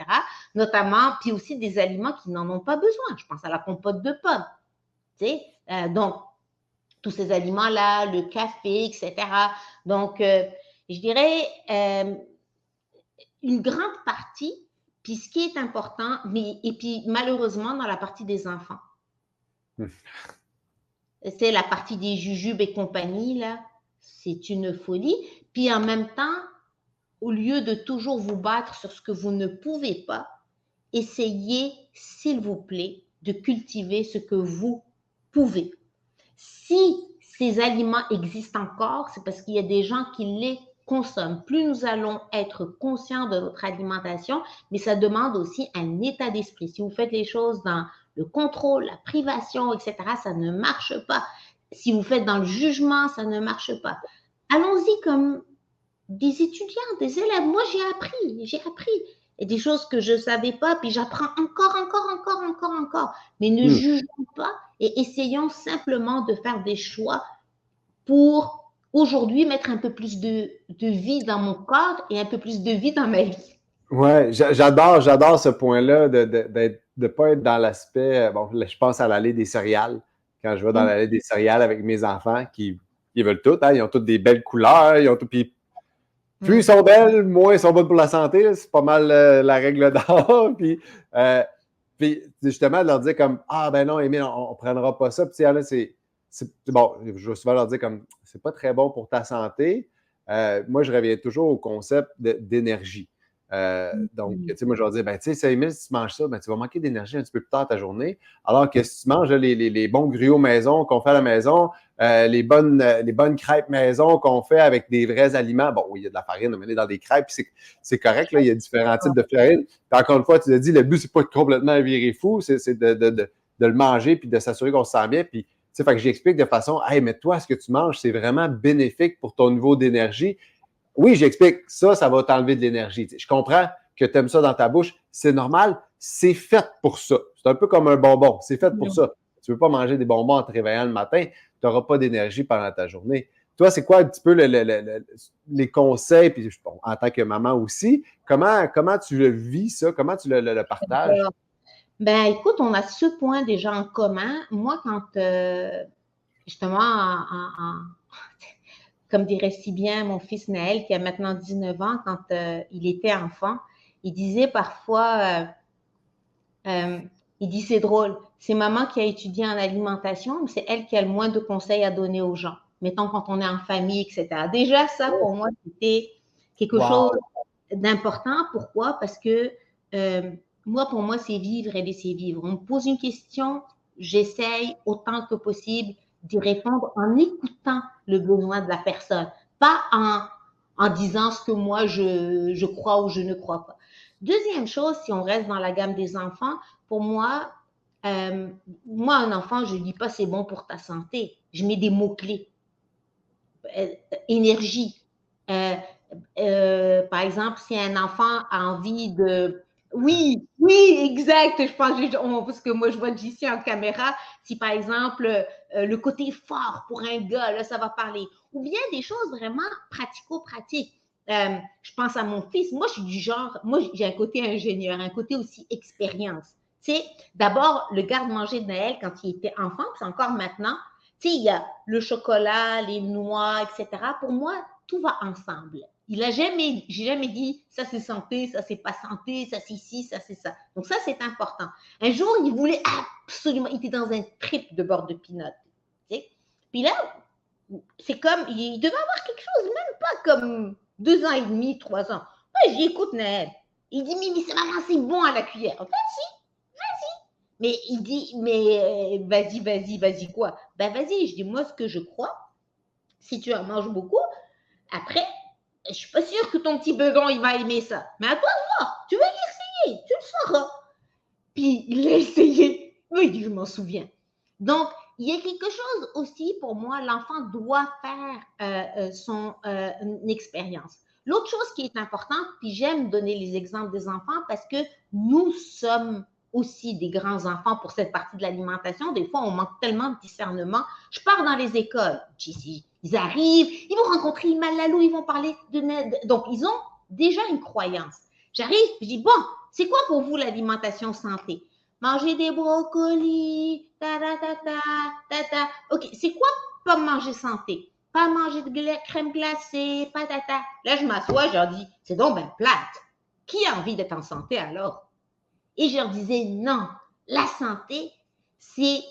notamment, puis aussi des aliments qui n'en ont pas besoin. Je pense à la compote de pommes. Tu sais, donc, tous ces aliments-là, le café, etc. Donc, je dirais une grande partie, puis ce qui est important, et puis malheureusement dans la partie des enfants. C'est la partie des jujubes et compagnie, là, c'est une folie. Puis en même temps, au lieu de toujours vous battre sur ce que vous ne pouvez pas, essayez, s'il vous plaît, de cultiver ce que vous pouvez. Si ces aliments existent encore, c'est parce qu'il y a des gens qui les consomment. Plus nous allons être conscients de notre alimentation, mais ça demande aussi un état d'esprit. Si vous faites les choses dans le contrôle, la privation, etc., ça ne marche pas. Si vous faites dans le jugement, ça ne marche pas. Allons-y comme des étudiants, des élèves. Moi, j'ai appris. Et des choses que je ne savais pas, puis j'apprends encore. Mais ne jugeons pas et essayons simplement de faire des choix pour aujourd'hui mettre un peu plus de vie dans mon corps et un peu plus de vie dans ma vie. Ouais, j'adore ce point-là de pas être dans l'aspect. Bon, là, je pense à l'allée des céréales. Quand je vais dans l'allée des céréales avec mes enfants qui ils veulent tout, hein, ils ont toutes des belles couleurs, ils ont tout. Puis plus ils sont belles, moins ils sont bonnes pour la santé. C'est pas mal la règle d'or. Puis justement, de leur dire comme ah ben non, Émile, on prendra pas ça. Puis là, c'est bon, je vais souvent leur dire comme c'est pas très bon pour ta santé. Moi, je reviens toujours au concept d'énergie. Donc, tu sais, moi, je vais dire, ben, tu sais, Émile, si tu manges ça, ben, tu vas manquer d'énergie un petit peu plus tard ta journée. Alors que si tu manges les bons griots maison qu'on fait à la maison, les bonnes crêpes maison qu'on fait avec des vrais aliments, bon, oui, il y a de la farine, mais dans des crêpes, c'est correct, là, il y a différents types de farine. Puis encore une fois, tu l'as dit, le but, c'est pas de complètement virer fou, c'est de le manger puis de s'assurer qu'on se sent bien. Puis, tu sais, fait que j'explique de façon, hey, mais toi, ce que tu manges, c'est vraiment bénéfique pour ton niveau d'énergie. Oui, j'explique, ça va t'enlever de l'énergie. Je comprends que tu aimes ça dans ta bouche, c'est normal, c'est fait pour ça. C'est un peu comme un bonbon, c'est fait pour ça. Tu ne veux pas manger des bonbons en te réveillant le matin, tu n'auras pas d'énergie pendant ta journée. Toi, c'est quoi un petit peu les conseils, puis bon, en tant que maman aussi, comment tu le vis ça, comment tu le partages? Ben, écoute, on a ce point déjà en commun. Moi, quand justement, comme dirait si bien mon fils Naël, qui a maintenant 19 ans, quand il était enfant, il disait parfois, il dit c'est drôle, c'est maman qui a étudié en alimentation, mais c'est elle qui a le moins de conseils à donner aux gens. Mettons quand on est en famille, etc. Déjà, ça, pour moi, c'était quelque chose d'important. Pourquoi? Parce que moi, pour moi, c'est vivre et laisser vivre. On me pose une question, j'essaye autant que possible d'y répondre en écoutant le besoin de la personne, pas en disant ce que moi je crois ou je ne crois pas. Deuxième chose, si on reste dans la gamme des enfants, pour moi, un enfant, je ne dis pas c'est bon pour ta santé. Je mets des mots-clés. Énergie. Par exemple, si un enfant a envie de Oui, oui, exact. Je pense, parce que moi, je vois JC en caméra. Si par exemple, le côté fort pour un gars, là, ça va parler. Ou bien des choses vraiment pratico-pratiques. Je pense à mon fils. Moi, je suis du genre, moi, j'ai un côté ingénieur, un côté aussi expérience. Tu sais, d'abord, le garde-manger de Noël, quand il était enfant, puis encore maintenant, tu sais, il y a le chocolat, les noix, etc. Pour moi, tout va ensemble. J'ai jamais dit ça c'est santé, ça c'est pas santé, ça c'est ci, ça c'est ça. Donc ça c'est important. Un jour il voulait absolument, il était dans un trip de beurre de pinot. Tu sais? Puis là, c'est comme, il devait avoir quelque chose, même pas comme 2 ans et demi, 3 ans. Moi, j'y écoute Naël. Il dit, mais c'est maman, c'est bon à la cuillère. Vas-y. Mais il dit, mais vas-y quoi? Ben vas-y, je dis, moi ce que je crois, si tu en manges beaucoup, après, je suis pas sûre que ton petit begon, il va aimer ça. Mais à toi de voir. Tu veux l'essayer, tu le sauras. Puis il l'a essayé. Oui, je m'en souviens. Donc, il y a quelque chose aussi, pour moi, l'enfant doit faire son expérience. L'autre chose qui est importante, puis j'aime donner les exemples des enfants parce que nous sommes aussi des grands enfants pour cette partie de l'alimentation. Des fois, on manque tellement de discernement. Je pars dans les écoles. Ils arrivent, ils vont rencontrer Iman Lalou, ils vont parler de... Donc, ils ont déjà une croyance. J'arrive, je dis, bon, c'est quoi pour vous l'alimentation santé? Manger des brocolis, ta. OK, c'est quoi pas manger santé? Pas manger de crème glacée, patata. Là, je m'assois, je leur dis, c'est donc ben plate. Qui a envie d'être en santé alors? Et je leur disais, non, la santé, c'est,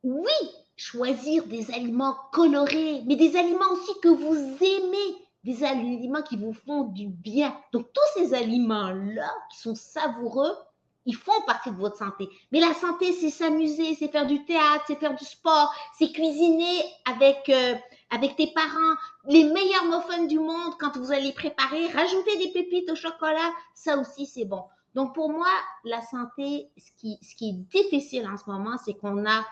oui, choisir des aliments colorés, mais des aliments aussi que vous aimez, des aliments qui vous font du bien. Donc, tous ces aliments-là, qui sont savoureux, ils font partie de votre santé. Mais la santé, c'est s'amuser, c'est faire du théâtre, c'est faire du sport, c'est cuisiner avec tes parents, les meilleurs muffins du monde quand vous allez préparer, rajouter des pépites au chocolat, ça aussi, c'est bon. Donc, pour moi, la santé, ce qui est difficile en ce moment, c'est qu'on a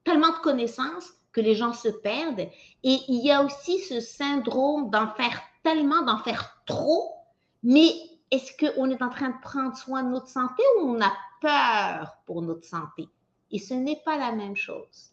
tellement de connaissances que les gens se perdent. Et il y a aussi ce syndrome d'en faire tellement, d'en faire trop, mais est-ce qu'on est en train de prendre soin de notre santé ou on a peur pour notre santé? Et ce n'est pas la même chose.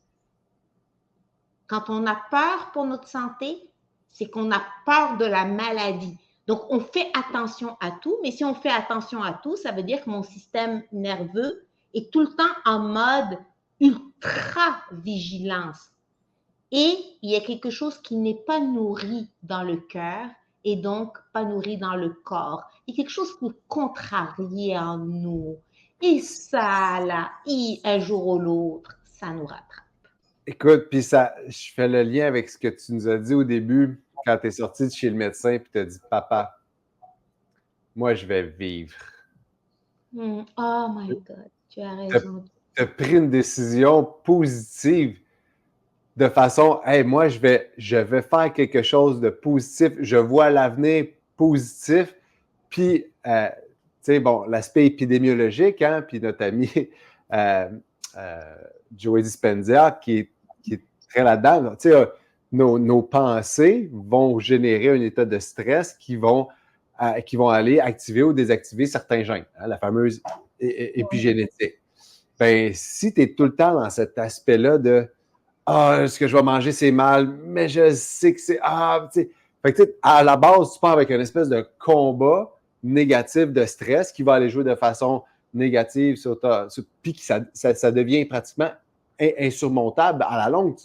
Quand on a peur pour notre santé, c'est qu'on a peur de la maladie. Donc, on fait attention à tout, mais si on fait attention à tout, ça veut dire que mon système nerveux est tout le temps en mode ultra-vigilance. Et il y a quelque chose qui n'est pas nourri dans le cœur et donc pas nourri dans le corps. Il y a quelque chose qui est contrarié en nous. Et ça, là, un jour ou l'autre, ça nous rattrape. Écoute, puis ça, je fais le lien avec ce que tu nous as dit au début quand tu es sorti de chez le médecin et tu as dit, papa, moi, je vais vivre. Oh my God, tu as raison. Tu as pris une décision positive de façon, hey, moi, je vais faire quelque chose de positif. Je vois l'avenir positif. Puis, tu sais, bon, l'aspect épidémiologique, hein, puis notre ami Joey Dispenza qui est très là-dedans. Tu sais, nos pensées vont générer un état de stress qui vont aller activer ou désactiver certains gènes, hein, la fameuse épigénétique. Ben, si tu es tout le temps dans cet aspect-là de ce que je vais manger, c'est mal, mais je sais que c'est. Tu sais. Fait que, à la base, tu pars avec une espèce de combat négatif de stress qui va aller jouer de façon négative puis ça devient pratiquement insurmontable. À la longue,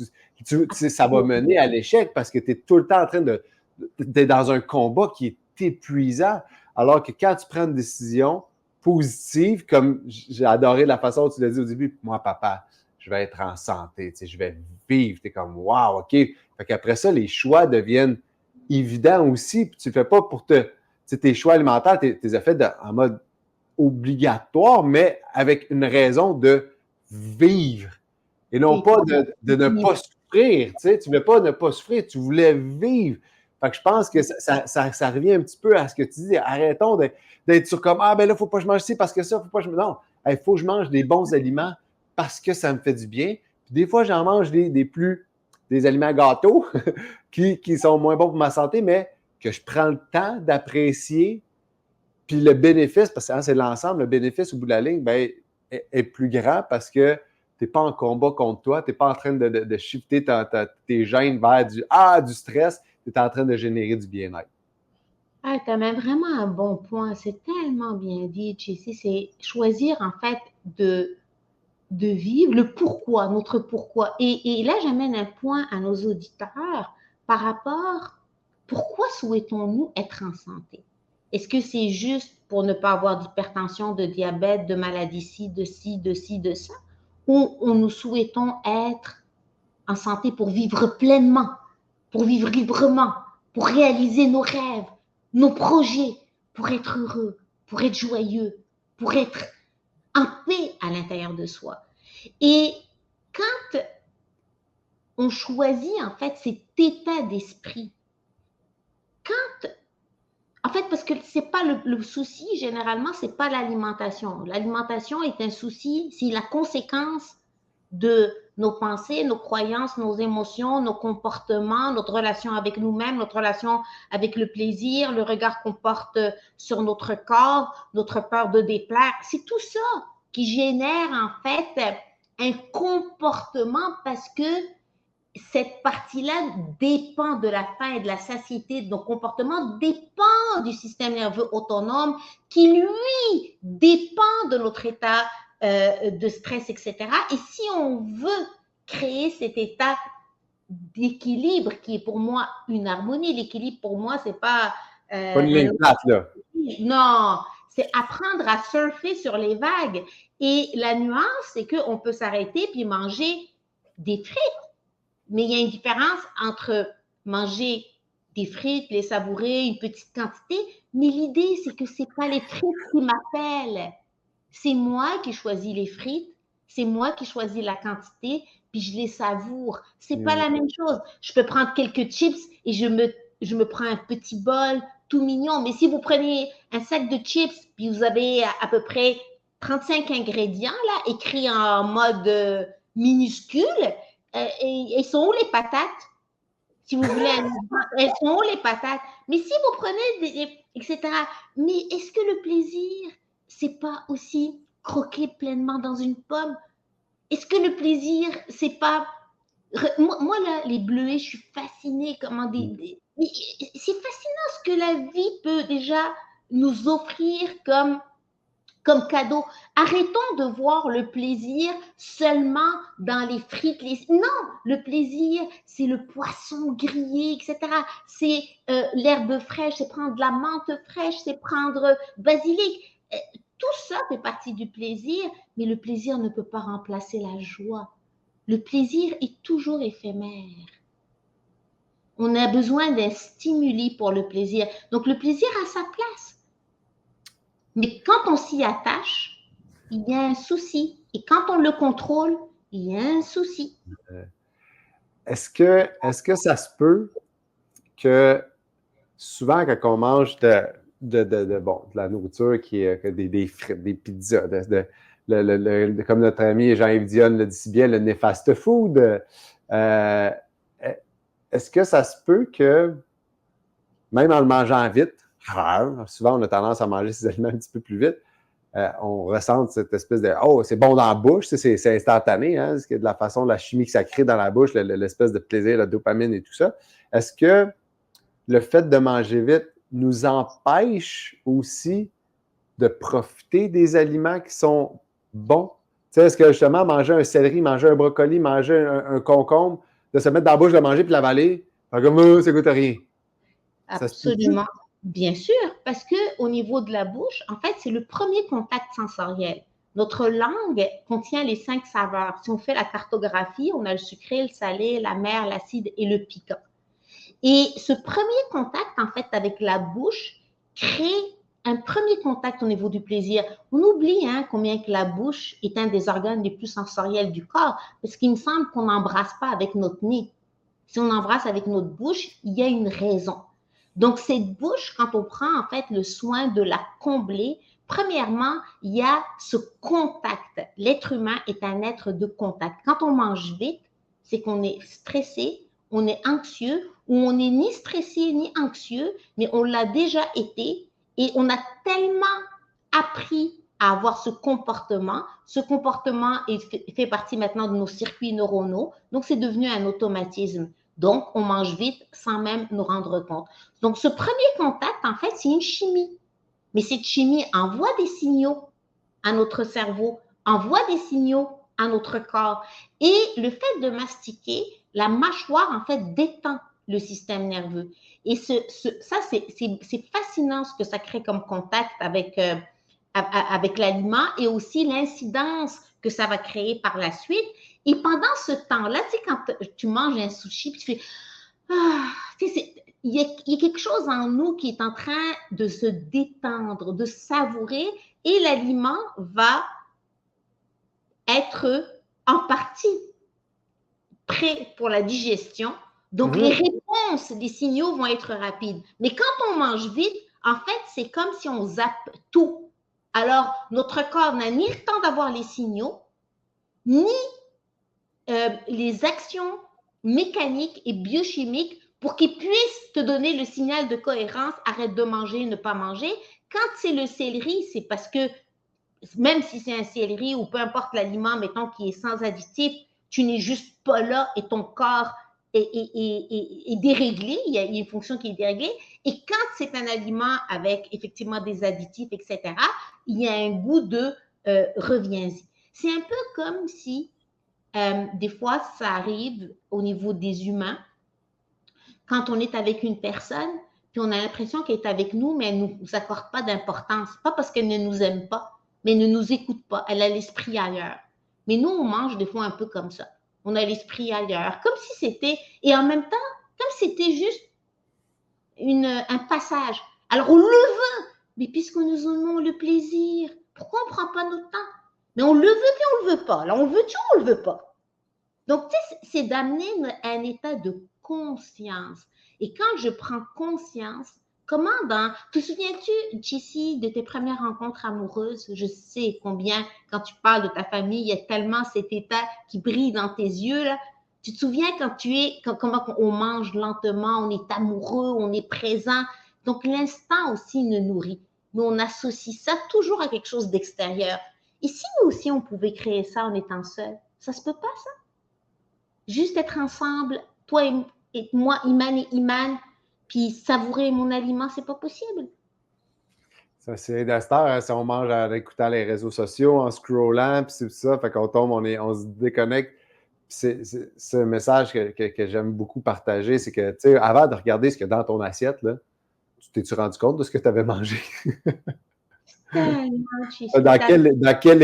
ça va mener à l'échec parce que tu es tout le temps en train d'être dans un combat qui est épuisant. Alors que quand tu prends une décision positive, comme j'ai adoré la façon dont tu l'as dit au début, moi, papa, je vais être en santé, je vais vivre. Tu es comme, wow, OK. Fait qu'après ça, les choix deviennent évidents aussi. Puis tu ne fais pas pour tes choix alimentaires, tu les as fait en mode obligatoire, mais avec une raison de vivre. Et non pas de ne pas souffrir. Tu ne voulais pas ne pas souffrir, tu voulais vivre. Fait que je pense que ça revient un petit peu à ce que tu dis. Arrêtons d'être sur comme, ben là, il ne faut pas que je mange ci parce que ça, il ne faut pas que je... Non, il faut que je mange des bons aliments parce que ça me fait du bien. Puis des fois, j'en mange des aliments gâteaux qui sont moins bons pour ma santé, mais que je prends le temps d'apprécier Puis le bénéfice, parce que hein, c'est l'ensemble, le bénéfice au bout de la ligne est plus grand parce que tu n'es pas en combat contre toi, tu n'es pas en train de shifter tes gènes vers du stress, tu es en train de générer du bien-être. Ah, tu as même vraiment un bon point. C'est tellement bien dit, JC. C'est choisir, en fait, de vivre le pourquoi, notre pourquoi. Et là, j'amène un point à nos auditeurs par rapport, pourquoi souhaitons-nous être en santé? Est-ce que c'est juste pour ne pas avoir d'hypertension, de diabète, de maladie de ci, de ça? Ou nous souhaitons être en santé pour vivre pleinement, pour vivre librement, pour réaliser nos rêves, nos projets, pour être heureux, pour être joyeux, pour être en paix à l'intérieur de soi. Et quand on choisit en fait cet état d'esprit, en fait, parce que c'est pas le souci, généralement, c'est pas l'alimentation. L'alimentation est un souci, c'est la conséquence de nos pensées, nos croyances, nos émotions, nos comportements, notre relation avec nous-mêmes, notre relation avec le plaisir, le regard qu'on porte sur notre corps, notre peur de déplaire. C'est tout ça qui génère en fait un comportement parce que cette partie-là dépend de la faim et de la satiété de nos comportements, dépend du système nerveux autonome qui, lui, dépend de notre état de stress, etc. Et si on veut créer cet état d'équilibre qui est pour moi une harmonie, l'équilibre pour moi, c'est pas... Pas une ligne plate, là. Non, c'est apprendre à surfer sur les vagues. Et la nuance, c'est qu'on peut s'arrêter puis manger des frites. Mais il y a une différence entre manger des frites, les savourer, une petite quantité, mais l'idée, c'est que ce n'est pas les frites qui m'appellent. C'est moi qui choisis les frites, c'est moi qui choisis la quantité, puis je les savoure. C'est pas la même chose. Je peux prendre quelques chips et je me prends un petit bol tout mignon, mais si vous prenez un sac de chips, puis vous avez à peu près 35 ingrédients, là, écrits en mode minuscule, et sont où les patates? Si vous voulez, elles sont où les patates? Mais si vous prenez etc. Mais est-ce que le plaisir, c'est pas aussi croquer pleinement dans une pomme? Est-ce que le plaisir, c'est pas... Moi, là, les bleuets, je suis fascinée comment c'est fascinant ce que la vie peut déjà nous offrir comme cadeau. Arrêtons de voir le plaisir seulement dans les frites. Non, le plaisir, c'est le poisson grillé, etc. C'est l'herbe fraîche, c'est prendre de la menthe fraîche, c'est prendre basilic. Tout ça fait partie du plaisir, mais le plaisir ne peut pas remplacer la joie. Le plaisir est toujours éphémère. On a besoin d'un stimuli pour le plaisir. Donc, le plaisir a sa place. Mais quand on s'y attache, il y a un souci. Et quand on le contrôle, il y a un souci. Est-ce que ça se peut que souvent, quand on mange de la nourriture qui est des frites, des pizzas, comme notre ami Jean-Yves Dionne le dit si bien, le néfaste food, est-ce que ça se peut que, même en le mangeant vite, souvent on a tendance à manger ces aliments un petit peu plus vite, on ressent cette espèce de « Oh, c'est bon dans la bouche », c'est instantané, hein, de la façon, la chimie que ça crée dans la bouche, l'espèce de plaisir, la dopamine et tout ça. Est-ce que le fait de manger vite nous empêche aussi de profiter des aliments qui sont bons? Tu sais, est-ce que justement, manger un céleri, manger un brocoli, manger un concombre, de se mettre dans la bouche, de manger puis l'avaler, comme ça goûte à rien? Absolument. Bien sûr, parce qu'au niveau de la bouche, en fait, c'est le premier contact sensoriel. Notre langue contient les 5 saveurs. Si on fait la cartographie, on a le sucré, le salé, l'amer, l'acide et le piquant. Et ce premier contact, en fait, avec la bouche, crée un premier contact au niveau du plaisir. On oublie combien que la bouche est un des organes les plus sensoriels du corps, parce qu'il me semble qu'on n'embrasse pas avec notre nez. Si on embrasse avec notre bouche, il y a une raison. Donc, cette bouche, quand on prend en fait le soin de la combler, premièrement, il y a ce contact. L'être humain est un être de contact. Quand on mange vite, c'est qu'on est stressé, on est anxieux, ou on n'est ni stressé ni anxieux, mais on l'a déjà été, Et on a tellement appris à avoir ce comportement. Ce comportement fait partie maintenant de nos circuits neuronaux. Donc, c'est devenu un automatisme. Donc, on mange vite sans même nous rendre compte. Donc, ce premier contact, en fait, c'est une chimie. Mais cette chimie envoie des signaux à notre cerveau, envoie des signaux à notre corps. Et le fait de mastiquer, la mâchoire, en fait, détend le système nerveux. Et ça, c'est fascinant ce que ça crée comme contact avec l'aliment et aussi l'incidence que ça va créer par la suite. Et pendant ce temps-là, tu sais, quand tu manges un sushi, puis tu fais tu sais, il y a quelque chose en nous qui est en train de se détendre, de savourer, et l'aliment va être en partie prêt pour la digestion. Donc, les réponses, les signaux vont être rapides. Mais quand on mange vite, en fait, c'est comme si on zappe tout. Alors, notre corps n'a ni le temps d'avoir les signaux, ni les actions mécaniques et biochimiques pour qu'ils puissent te donner le signal de cohérence, arrête de manger, ne pas manger. Quand c'est le céleri, c'est parce que même si c'est un céleri ou peu importe l'aliment, mettons, qui est sans additif, tu n'es juste pas là et ton corps est déréglé, il y a une fonction qui est déréglée. Et quand c'est un aliment avec effectivement des additifs, etc., il y a un goût de reviens-y. C'est un peu comme si des fois, ça arrive au niveau des humains, quand on est avec une personne, puis on a l'impression qu'elle est avec nous, mais elle ne nous accorde pas d'importance. Pas parce qu'elle ne nous aime pas, mais elle ne nous écoute pas. Elle a l'esprit ailleurs. Mais nous, on mange des fois un peu comme ça. On a l'esprit ailleurs. Comme si c'était, et en même temps, comme si c'était juste un passage. Alors, on le veut, mais puisque nous aimons le plaisir, pourquoi on ne prend pas notre temps? Mais on le veut, puis on ne le veut pas. Alors, on le veut-tu ou on ne le veut pas? Donc, tu sais, c'est d'amener un état de conscience. Et quand je prends conscience, te souviens-tu, Jessie, de tes premières rencontres amoureuses? Je sais combien, quand tu parles de ta famille, il y a tellement cet état qui brille dans tes yeux, là. Tu te souviens comment on mange lentement, on est amoureux, on est présent. Donc, l'instant aussi nous nourrit. Mais on associe ça toujours à quelque chose d'extérieur. Et si nous aussi, on pouvait créer ça en étant seuls? Ça se peut pas, ça? Juste être ensemble, toi et moi, Iman et Iman, puis savourer mon aliment, c'est pas possible. Ça, c'est d'Astor, hein, si on mange en écoutant les réseaux sociaux, en scrollant, puis c'est ça, fait qu'on tombe, on se déconnecte. C'est un message que j'aime beaucoup partager, c'est que, tu sais, avant de regarder ce qu'il y a dans ton assiette, là, tu t'es-tu rendu compte de ce que tu avais mangé? Dans quel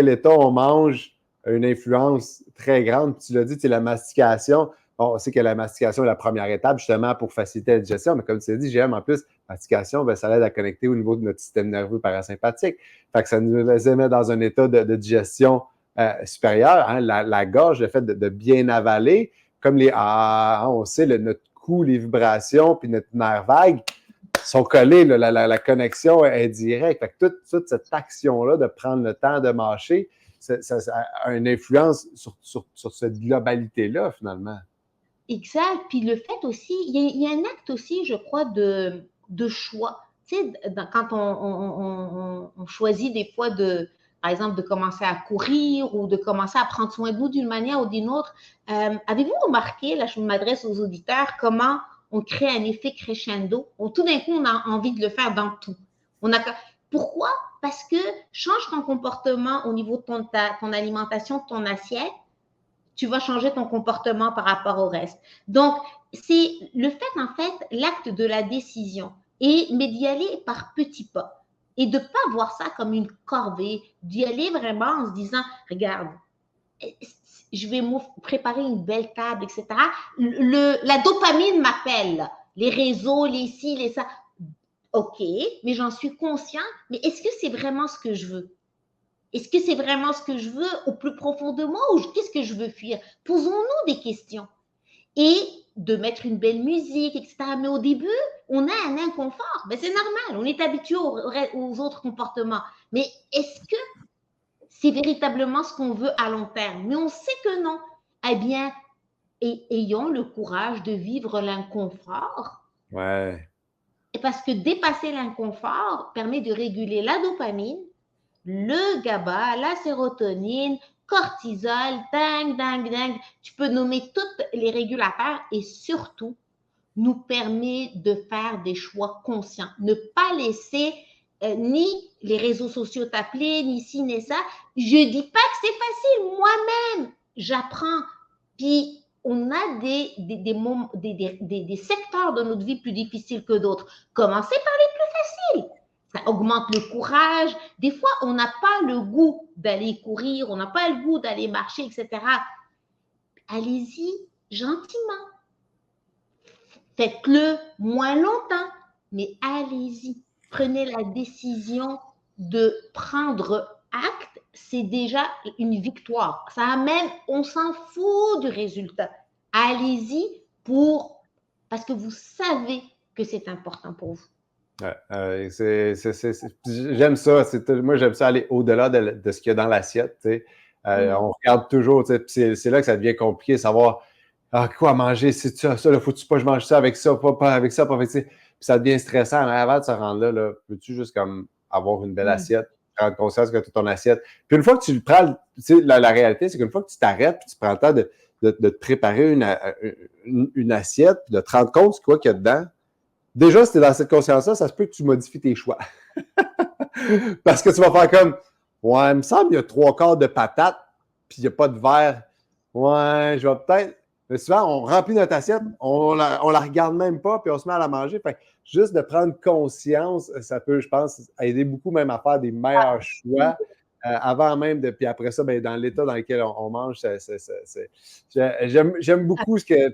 état on mange a une influence très grande. Tu l'as dit, c'est la mastication. Bon, on sait que la mastication est la première étape, justement, pour faciliter la digestion, mais comme tu l'as dit, j'aime en plus, la mastication, ben, ça aide à connecter au niveau de notre système nerveux parasympathique. Fait que ça nous met dans un état de digestion supérieur. Hein, la gorge, le fait de bien avaler, comme on sait, notre cou, les vibrations, puis notre nerf vague, sont collés, là, la connexion est directe. Fait que toute cette action-là de prendre le temps de mâcher, ça a une influence sur cette globalité-là, finalement. Exact. Puis le fait aussi, il y a un acte aussi, je crois, de choix. Tu sais, quand on choisit des fois par exemple, de commencer à courir ou de commencer à prendre soin de nous d'une manière ou d'une autre, avez-vous remarqué, là, je m'adresse aux auditeurs, comment on crée un effet crescendo? Tout d'un coup, on a envie de le faire dans tout. Pourquoi? Parce que change ton comportement au niveau de ton alimentation, de ton assiette, tu vas changer ton comportement par rapport au reste. Donc, c'est le fait, en fait, l'acte de la décision, mais d'y aller par petits pas et de ne pas voir ça comme une corvée, d'y aller vraiment en se disant, regarde, je vais me préparer une belle table, etc. La dopamine m'appelle, les réseaux, les ci, les ça. OK, mais j'en suis conscient, mais est-ce que c'est vraiment ce que je veux? Est-ce que c'est vraiment ce que je veux au plus profond de moi ou qu'est-ce que je veux fuir? Posons-nous des questions. Et de mettre une belle musique, etc. Mais au début, on a un inconfort. Ben, c'est normal, on est habitué aux autres comportements. Mais est-ce que c'est véritablement ce qu'on veut à long terme? Mais on sait que non. Eh bien, ayons le courage de vivre l'inconfort. Ouais. Et parce que dépasser l'inconfort permet de réguler la dopamine, le GABA, la sérotonine, cortisol, dingue. Tu peux nommer tous les régulateurs et surtout, nous permet de faire des choix conscients. Ne pas laisser ni les réseaux sociaux t'appeler, ni ci, ni ça. Je ne dis pas que c'est facile. Moi-même, j'apprends. Puis, on a des secteurs de notre vie plus difficiles que d'autres. Commencez par les plus faciles. Ça augmente le courage. Des fois, on n'a pas le goût d'aller courir, on n'a pas le goût d'aller marcher, etc. Allez-y gentiment. Faites-le moins longtemps, mais allez-y. Prenez la décision de prendre acte, c'est déjà une victoire. Ça amène, on s'en fout du résultat. Allez-y parce que vous savez que c'est important pour vous. J'aime ça. Moi, j'aime ça aller au-delà de ce qu'il y a dans l'assiette. On regarde toujours. C'est là que ça devient compliqué de savoir quoi manger. C'est ça, là, faut-tu pas je mange ça avec ça, pas avec ça, pas avec ça. Puis ça devient stressant. Mais avant de se rendre là, peux-tu juste comme avoir une belle assiette, prendre conscience que tu as ton assiette. Puis une fois que tu le prends, la réalité, c'est qu'une fois que tu t'arrêtes, puis tu prends le temps de te préparer une assiette, puis de te rendre compte de quoi qu'il y a dedans. Déjà, si tu es dans cette conscience-là, ça se peut que tu modifies tes choix. Parce que tu vas faire comme, ouais, il me semble qu'il y a 3/4 de patates, puis il n'y a pas de verre. Ouais, je vais peut-être. Mais souvent, on remplit notre assiette, on la regarde même pas, puis on se met à la manger. Fait que juste de prendre conscience, ça peut, je pense, aider beaucoup même à faire des meilleurs choix avant même de. Puis après ça, ben, dans l'état dans lequel on mange, j'aime beaucoup la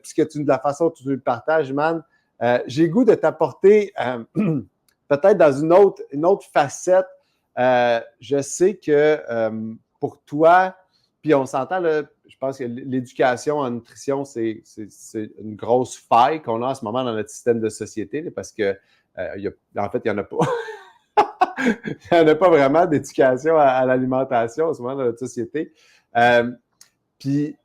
façon dont tu le partages, man. J'ai goût de t'apporter peut-être dans une autre facette. Je sais que pour toi, puis on s'entend, là, je pense que l'éducation en nutrition, c'est une grosse faille qu'on a en ce moment dans notre système de société, là, parce que en fait, il n'y en a pas. Il n'y en a pas vraiment d'éducation à l'alimentation en ce moment dans notre société. Puis,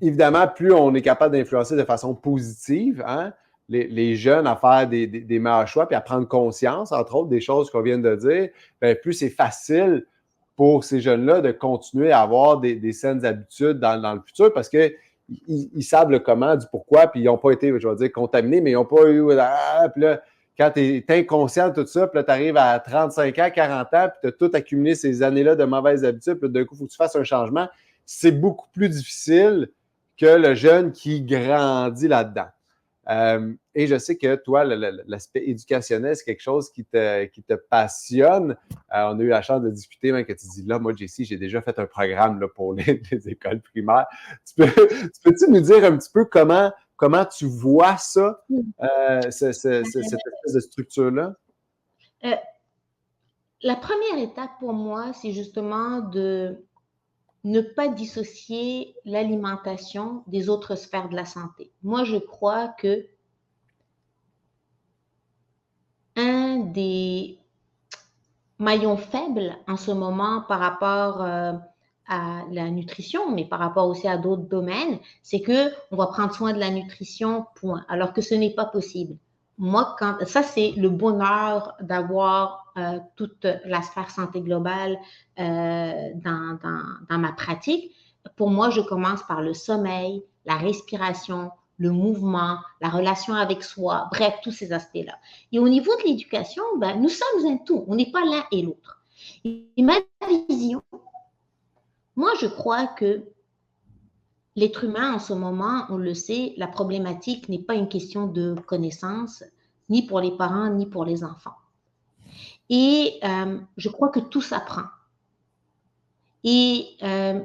évidemment, plus on est capable d'influencer de façon positive, les jeunes à faire des meilleurs choix, puis à prendre conscience, entre autres, des choses qu'on vient de dire, bien, plus c'est facile pour ces jeunes-là de continuer à avoir des saines habitudes dans le futur parce qu'ils savent le comment, du pourquoi, puis ils n'ont pas été, je vais dire, contaminés, mais ils n'ont pas eu... puis là, quand tu es inconscient de tout ça, puis là, tu arrives à 35 ans, 40 ans, puis tu as tout accumulé ces années-là de mauvaises habitudes, puis d'un coup, il faut que tu fasses un changement. C'est beaucoup plus difficile que le jeune qui grandit là-dedans. Et je sais que toi, l'aspect éducationnel, c'est quelque chose qui te passionne. On a eu la chance de discuter, même que tu dis, là, moi, Jessie, j'ai déjà fait un programme là, pour les écoles primaires. Peux-tu nous dire un petit peu comment tu vois ça, cette espèce de structure-là? La première étape pour moi, c'est justement de ne pas dissocier l'alimentation des autres sphères de la santé. Moi, je crois que un des maillons faibles en ce moment par rapport à la nutrition, mais par rapport aussi à d'autres domaines, c'est qu'on va prendre soin de la nutrition, point, alors que ce n'est pas possible. Moi, ça, c'est le bonheur d'avoir toute la sphère santé globale dans ma pratique. Pour moi, je commence par le sommeil, la respiration, le mouvement, la relation avec soi, bref, tous ces aspects-là. Et au niveau de l'éducation, ben, nous sommes un tout, on n'est pas l'un et l'autre. Et ma vision, moi, je crois que l'être humain, en ce moment, on le sait, la problématique n'est pas une question de connaissance, ni pour les parents, ni pour les enfants. Et je crois que tout s'apprend. Et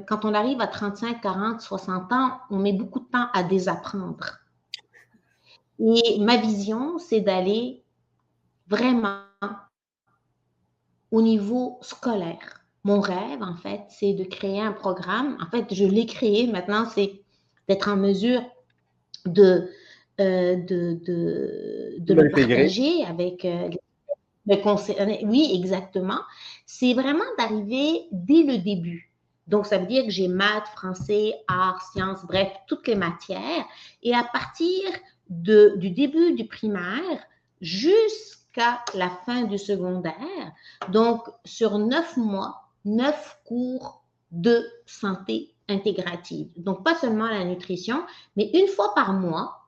quand on arrive à 35, 40, 60 ans, on met beaucoup de temps à désapprendre. Et ma vision, c'est d'aller vraiment au niveau scolaire. Mon rêve, en fait, c'est de créer un programme. En fait, je l'ai créé. Maintenant, c'est d'être en mesure de le partager avec les concernés. Oui, exactement. C'est vraiment d'arriver dès le début. Donc, ça veut dire que j'ai maths, français, arts, sciences, bref, toutes les matières. Et à partir du début du primaire, jusqu'à la fin du secondaire. Donc, sur 9 mois, 9 cours de santé intégrative. Donc, pas seulement la nutrition, mais une fois par mois,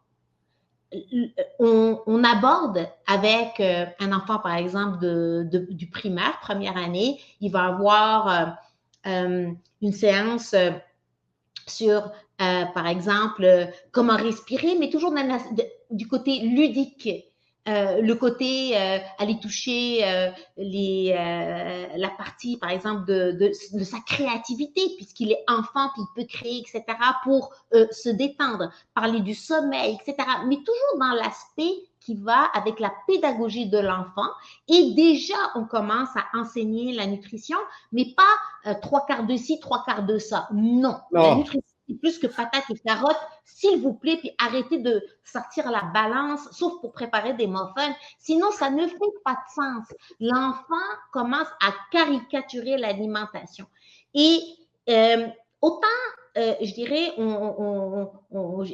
on aborde avec un enfant, par exemple, du primaire, première année, il va avoir une séance sur, par exemple, comment respirer, mais toujours du côté ludique. Le côté aller toucher la partie, par exemple, de sa créativité, puisqu'il est enfant, puis il peut créer, etc., pour se détendre, parler du sommeil, etc., mais toujours dans l'aspect qui va avec la pédagogie de l'enfant. Et déjà, on commence à enseigner la nutrition, mais pas 3/4 de ci, 3/4 de ça. Non, la nutrition, c'est plus que patates et carottes, s'il vous plaît, puis arrêtez de sortir la balance, sauf pour préparer des muffins. Sinon, ça ne fait pas de sens. L'enfant commence à caricaturer l'alimentation. Et autant, je dirais,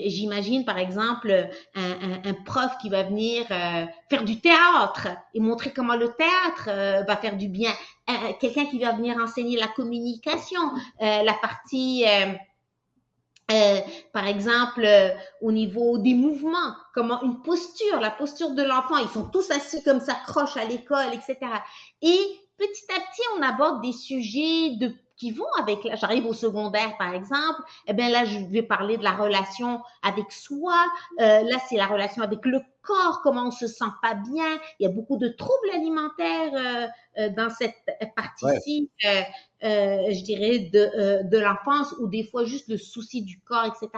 j'imagine par exemple un prof qui va venir faire du théâtre et montrer comment le théâtre va faire du bien. Quelqu'un qui va venir enseigner la communication, la partie... par exemple, au niveau des mouvements, comment une posture, la posture de l'enfant, ils sont tous assis comme ça, croche à l'école, etc. Et petit à petit, on aborde des sujets qui vont avec, là, j'arrive au secondaire, par exemple, eh bien là, je vais parler de la relation avec soi, là, c'est la relation avec le corps, comment on se sent pas bien, il y a beaucoup de troubles alimentaires dans cette partie-ci, je dirais, de l'enfance, ou des fois juste le souci du corps, etc.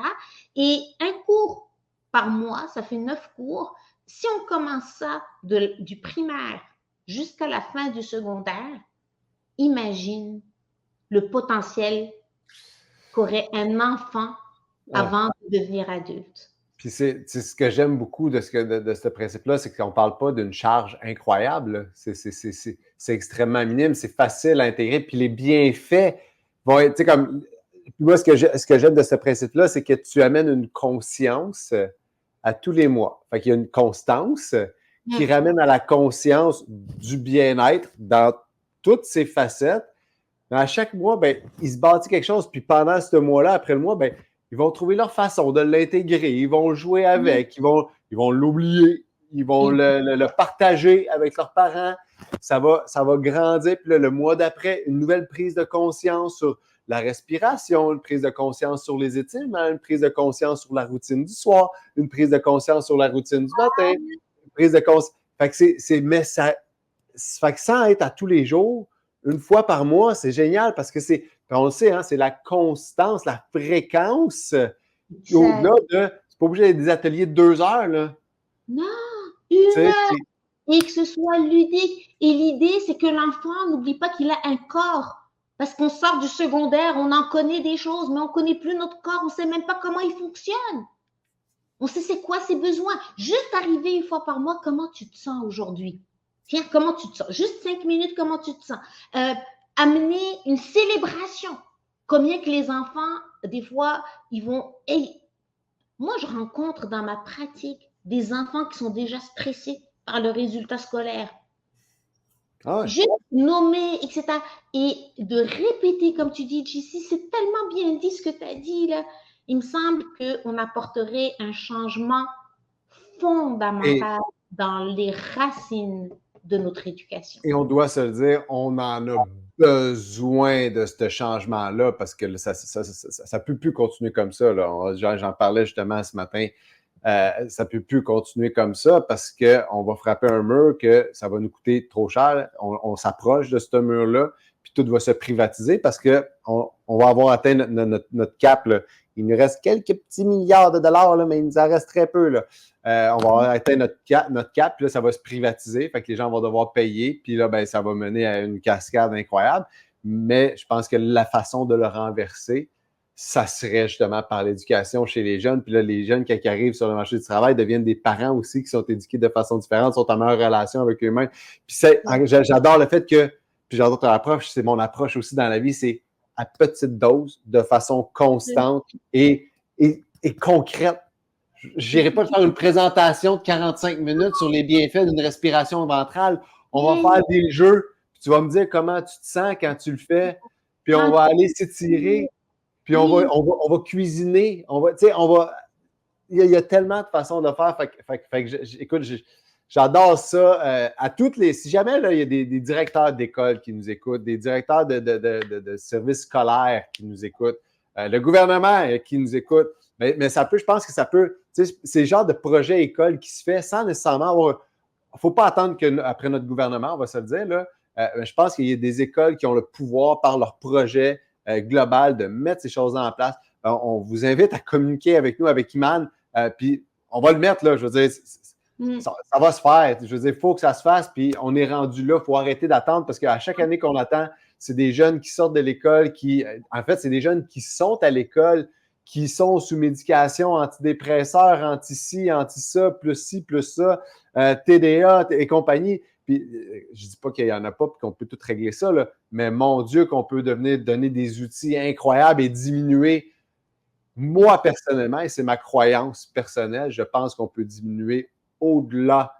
Et un cours par mois, ça fait 9 cours. Si on commence ça du primaire jusqu'à la fin du secondaire, imagine le potentiel qu'aurait un enfant avant de devenir adulte. Puis c'est ce que j'aime beaucoup de ce principe-là, c'est qu'on ne parle pas d'une charge incroyable. C'est extrêmement minime, c'est facile à intégrer. Puis les bienfaits vont être, tu sais, comme moi, ce que j'aime de ce principe-là, c'est que tu amènes une conscience à tous les mois. Fait qu'il y a une constance qui ramène à la conscience du bien-être dans toutes ses facettes. Mais à chaque mois, ben, il se bâtit quelque chose. Puis pendant ce mois-là, après le mois, ben, ils vont trouver leur façon de l'intégrer. Ils vont jouer avec. Ils vont l'oublier. Ils vont le partager avec leurs parents. Ça va grandir. Puis là, le mois d'après, une nouvelle prise de conscience sur la respiration, une prise de conscience sur les étirements, une prise de conscience sur la routine du soir, une prise de conscience sur la routine du matin, une prise de conscience. Fait que mais ça, fait que sans être à tous les jours, une fois par mois, c'est génial parce que on le sait, hein, c'est la constance, la fréquence. Au-delà c'est pas obligé d'être des ateliers de 2 heures, là. Non, 1 heure. Et que ce soit ludique. Et l'idée, c'est que l'enfant n'oublie pas qu'il a un corps. Parce qu'on sort du secondaire, on en connaît des choses, mais on ne connaît plus notre corps, on ne sait même pas comment il fonctionne. On sait c'est quoi ses besoins. Juste arriver une fois par mois, comment tu te sens aujourd'hui? Tiens, comment tu te sens? Juste 5 minutes, comment tu te sens? Amener une célébration. Combien que les enfants, des fois, ils vont... Moi, je rencontre dans ma pratique des enfants qui sont déjà stressés par le résultat scolaire. Ah ouais. Juste nommer, etc. Et de répéter, comme tu dis, JC, c'est tellement bien dit ce que tu as dit, là. Il me semble qu'on apporterait un changement fondamental dans les racines de notre éducation. Et on doit se le dire, on en a besoin de ce changement-là parce que ça ne peut plus continuer comme ça. J'en parlais justement ce matin. Ça ne peut plus continuer comme ça parce qu'on va frapper un mur que ça va nous coûter trop cher. On s'approche de ce mur-là, puis tout va se privatiser parce qu'on va avoir atteint notre cap, là. Il nous reste quelques petits milliards de dollars, là, mais il nous en reste très peu, là. On va avoir atteint notre cap, puis là, ça va se privatiser. Fait que les gens vont devoir payer, puis là, ben, ça va mener à une cascade incroyable. Mais je pense que la façon de le renverser, ça serait justement par l'éducation chez les jeunes. Puis là, les jeunes, quand ils arrivent sur le marché du travail, deviennent des parents aussi qui sont éduqués de façon différente, sont en meilleure relation avec eux-mêmes. Puis j'adore le fait que, puis j'adore ton approche, c'est mon approche aussi dans la vie, c'est à petite dose, de façon constante et concrète. je n'irai pas faire une présentation de 45 minutes sur les bienfaits d'une respiration ventrale. On va faire des jeux, puis tu vas me dire comment tu te sens quand tu le fais, puis on va aller s'étirer, puis on va cuisiner, il y a tellement de façons de faire. Fait que écoute, j'adore ça. Si jamais là, il y a des directeurs d'école qui nous écoutent, des directeurs de services scolaires qui nous écoutent, le gouvernement qui nous écoute, mais ça peut, je pense que ça peut, c'est le genre de projet école qui se fait sans nécessairement avoir. Il ne faut pas attendre qu'après notre gouvernement, on va se le dire, là, je pense qu'il y a des écoles qui ont le pouvoir par leur projet global de mettre ces choses-là en place. On vous invite à communiquer avec nous, avec Iman, puis on va le mettre là, je veux dire, ça va se faire. Je veux dire, il faut que ça se fasse, puis on est rendu là, il faut arrêter d'attendre parce qu'à chaque année qu'on attend, c'est des jeunes qui sortent de l'école, en fait, c'est des jeunes qui sont à l'école, qui sont sous médication, antidépresseurs, anti-ci, anti-ça, plus ci, plus ça, TDA et compagnie. Puis, je ne dis pas qu'il n'y en a pas et qu'on peut tout régler ça, là, mais mon Dieu, qu'on peut donner des outils incroyables et diminuer. Moi, personnellement, et c'est ma croyance personnelle, je pense qu'on peut diminuer au-delà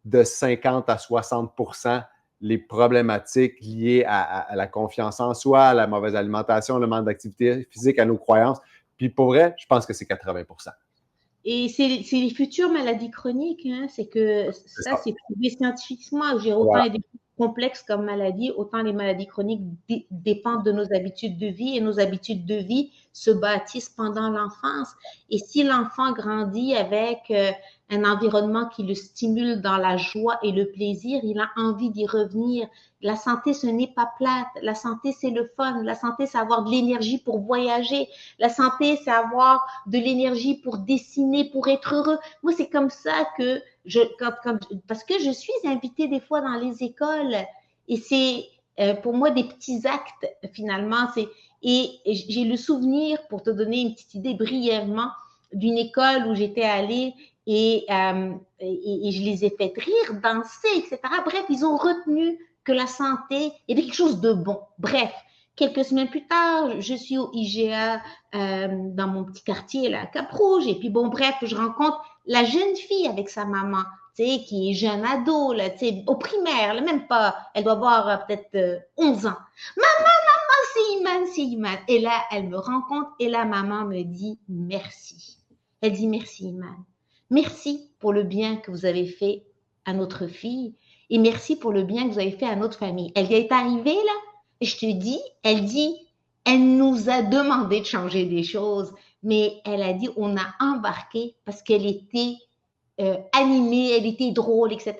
de 50 à 60% les problématiques liées à la confiance en soi, à la mauvaise alimentation, le manque d'activité physique, à nos croyances. Puis pour vrai, je pense que c'est 80%. Et c'est les futures maladies chroniques, hein. C'est que ça, c'est prouvé scientifiquement. Autant des complexes comme maladies, autant les maladies chroniques dépendent de nos habitudes de vie et nos habitudes de vie se bâtissent pendant l'enfance. Et si l'enfant grandit avec un environnement qui le stimule dans la joie et le plaisir, il a envie d'y revenir. La santé, ce n'est pas plate. La santé, c'est le fun. La santé, c'est avoir de l'énergie pour voyager. La santé, c'est avoir de l'énergie pour dessiner, pour être heureux. Moi, c'est comme ça que parce que je suis invitée des fois dans les écoles et c'est pour moi des petits actes finalement. Et j'ai le souvenir, pour te donner une petite idée brièvement, d'une école où j'étais allée et je les ai fait rire, danser, etc. Bref, ils ont retenu que la santé était quelque chose de bon. Bref, quelques semaines plus tard, je suis au IGA dans mon petit quartier là, à Cap-Rouge. Et puis bon, bref, je rencontre la jeune fille avec sa maman, tu sais, qui est jeune ado, là, tu sais, au primaire, là, même pas, elle doit avoir peut-être 11 ans. Maman, c'est Iman. Et là, elle me rencontre et la maman me dit merci. Elle dit merci, Iman. Merci pour le bien que vous avez fait à notre fille et merci pour le bien que vous avez fait à notre famille. Elle est arrivée là, et je te dis, elle nous a demandé de changer des choses, mais elle a dit, on a embarqué parce qu'elle était animée, elle était drôle, etc.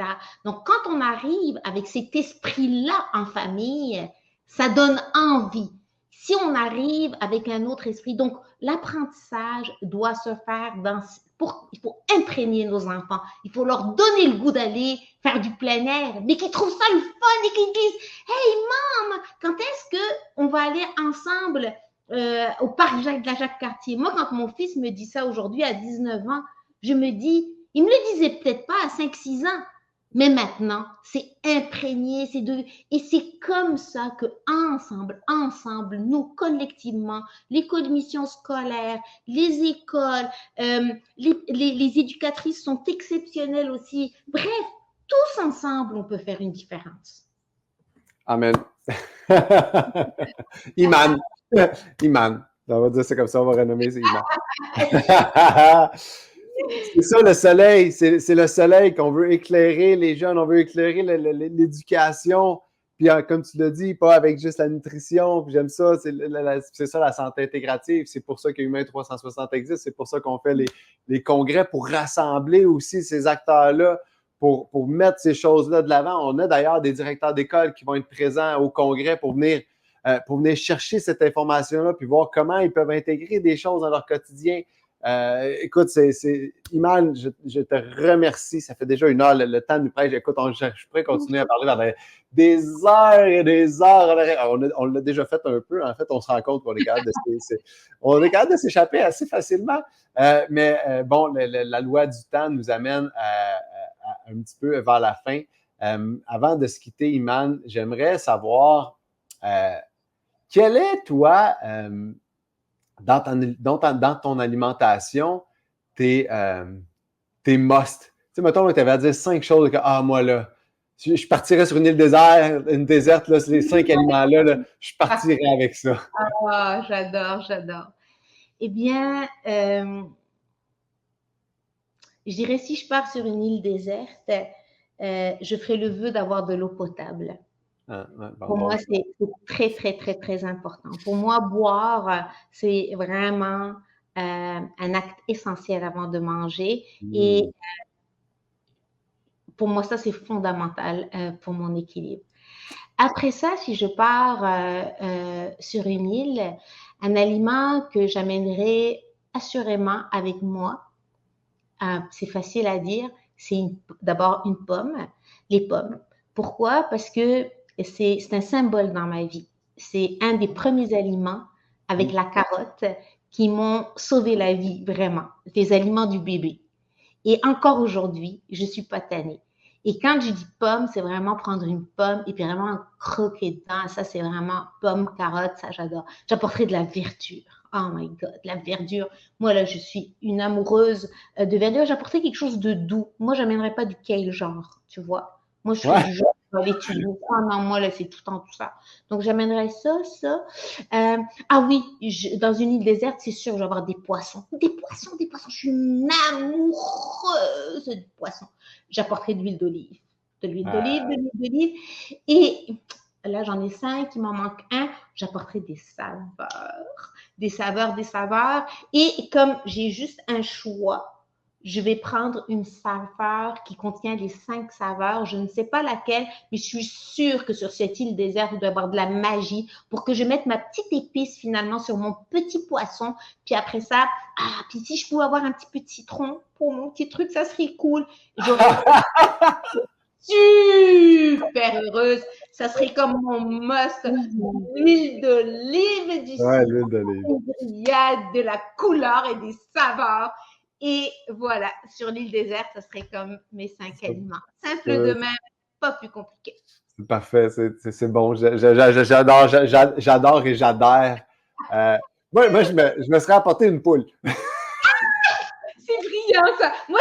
Donc, quand on arrive avec cet esprit-là en famille, ça donne envie. Si on arrive avec un autre esprit, donc l'apprentissage doit se faire il faut imprégner nos enfants. Il faut leur donner le goût d'aller faire du plein air, mais qu'ils trouvent ça le fun et qu'ils disent « Hey, maman, quand est-ce qu'on va aller ensemble au parc de la Jacques-Cartier ?» Moi, quand mon fils me dit ça aujourd'hui à 19 ans, je me dis, il me le disait peut-être pas à 5-6 ans, mais maintenant, c'est imprégné, et c'est comme ça que ensemble, nous, collectivement, les commissions scolaires, les écoles, les éducatrices sont exceptionnelles aussi. Bref, tous ensemble, on peut faire une différence. Amen. Iman. On va dire ça comme ça, on va renommer c'est Iman. C'est ça le soleil, c'est le soleil qu'on veut éclairer les jeunes, on veut éclairer l'éducation, puis comme tu l'as dit, pas avec juste la nutrition, puis j'aime ça, c'est ça la santé intégrative, c'est pour ça que Humain 360 existe, c'est pour ça qu'on fait les congrès pour rassembler aussi ces acteurs-là, pour mettre ces choses-là de l'avant. On a d'ailleurs des directeurs d'école qui vont être présents au congrès pour venir chercher cette information-là, puis voir comment ils peuvent intégrer des choses dans leur quotidien. Écoute, Iman, je te remercie. Ça fait déjà 1 heure, le temps nous presse. Écoute, je pourrais continuer à parler pendant des heures et des heures. On l'a déjà fait un peu. En fait, on se rend compte qu'on est capable de s'échapper assez facilement. Mais bon, la loi du temps nous amène un petit peu vers la fin. Avant de se quitter, Iman, j'aimerais savoir quel est, toi, dans ton alimentation, tes must. Tu sais, mettons, tu avais à dire 5 choses que, moi, là, je partirais sur une île déserte, là, ces 5 aliments-là, là, je partirais avec ça. Ah, j'adore. Eh bien, je dirais, si je pars sur une île déserte, je ferai le vœu d'avoir de l'eau potable. Pour moi, c'est très important. Pour moi, boire, c'est vraiment un acte essentiel avant de manger. Et pour moi, ça, c'est fondamental pour mon équilibre. Après ça, si je pars sur une île, un aliment que j'amènerai assurément avec moi, c'est facile à dire, c'est d'abord une pomme, les pommes. Pourquoi? Parce que c'est un symbole dans ma vie. C'est un des premiers aliments avec la carotte qui m'ont sauvé la vie, vraiment. Les aliments du bébé. Et encore aujourd'hui, je suis pas tannée. Et quand je dis pomme, c'est vraiment prendre une pomme et puis vraiment croquer dedans. Ça, c'est vraiment pomme, carotte, ça, j'adore. J'apporterai de la verdure. Oh my God, la verdure. Moi, là, je suis une amoureuse de verdure. J'apporterai quelque chose de doux. Moi, j'amènerais pas du kale, genre, tu vois. Moi, je suis du genre, les tubes. Ah non, moi, là, c'est tout le temps tout ça. Donc, j'amènerais ça. Ah oui, dans une île déserte, c'est sûr, je vais avoir des poissons. Des poissons. Je suis une amoureuse de poissons. J'apporterai de l'huile d'olive. De l'huile d'olive. Et là, j'en ai 5, il m'en manque un. J'apporterai des saveurs. Et comme j'ai juste un choix, je vais prendre une saveur qui contient les 5 saveurs. Je ne sais pas laquelle, mais je suis sûre que sur cette île déserte, il doit y avoir de la magie pour que je mette ma petite épice finalement sur mon petit poisson. Puis après ça, puis si je pouvais avoir un petit peu de citron pour mon petit truc, ça serait cool. J'aurais super heureuse. Ça serait comme mon must. L'huile d'olive, du l'huile d'olive. de la couleur et des saveurs. Et voilà, sur l'île déserte, ça serait comme mes 5 aliments. Simple de même, pas plus compliqué. C'est parfait, c'est bon. J'adore et j'adhère. Moi, je me serais apporté une poule. C'est brillant, ça. Moi,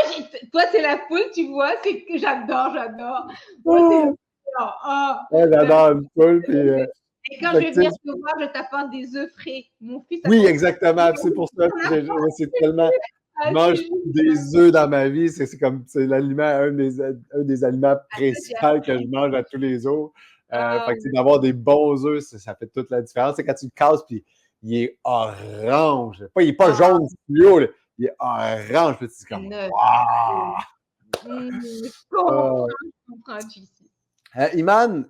toi, c'est la poule, tu vois, c'est que j'adore. Moi, c'est j'adore une poule. Puis, et quand je vais venir te voir, je t'apporte des œufs frais. Mon fils. Oui, exactement. C'est pour ça. C'est tellement. Je mange des œufs dans ma vie. C'est comme l'aliment, un des aliments principaux que je mange à tous les jours. Fait que d'avoir des bons œufs, ça fait toute la différence. C'est quand tu le casses, puis il est orange. Il n'est pas jaune fluo, là. Il est orange. Puis tu dis comme waouh! Iman,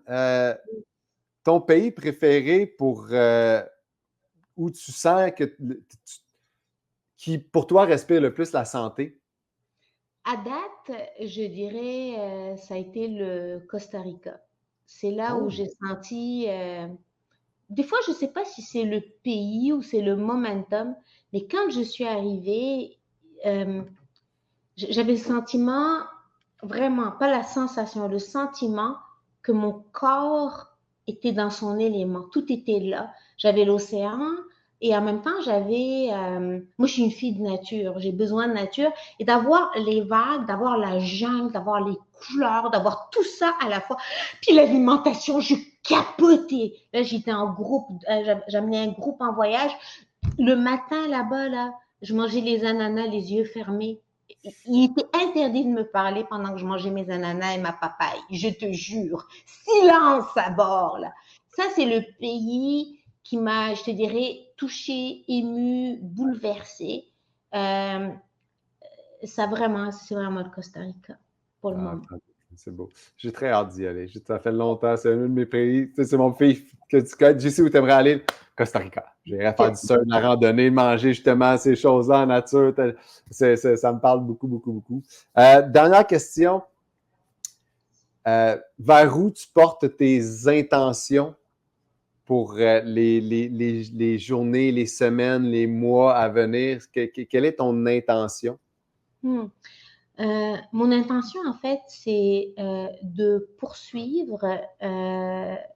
ton pays préféré pour où tu sens que qui, pour toi, respire le plus la santé? À date, je dirais, ça a été le Costa Rica. C'est là où j'ai senti, des fois, je ne sais pas si c'est le pays ou c'est le momentum, mais quand je suis arrivée, j'avais le sentiment, vraiment, pas la sensation, le sentiment que mon corps était dans son élément. Tout était là. J'avais l'océan, et en même temps, moi, je suis une fille de nature, j'ai besoin de nature, et d'avoir les vagues, d'avoir la jungle, d'avoir les couleurs, d'avoir tout ça à la fois. Puis l'alimentation, je capotais. Là, j'étais en groupe, j'amenais un groupe en voyage. Le matin, là-bas, là, je mangeais les ananas les yeux fermés. Il était interdit de me parler pendant que je mangeais mes ananas et ma papaye. Je te jure. Silence à bord, là. Ça, c'est le pays qui m'a, je te dirais, touchée, émue, bouleversée. C'est vraiment le Costa Rica pour le moment. C'est beau. J'ai très hâte d'y aller. Ça fait longtemps. C'est un de mes pays. C'est mon pays que tu connais. Je sais où tu aimerais aller. Costa Rica. J'irais faire du surf, de la randonnée, manger justement ces choses-là en nature. Ça me parle beaucoup. Dernière question. Vers où tu portes tes intentions pour les journées, les semaines, les mois à venir? Quelle est ton intention? Mon intention, en fait, c'est de poursuivre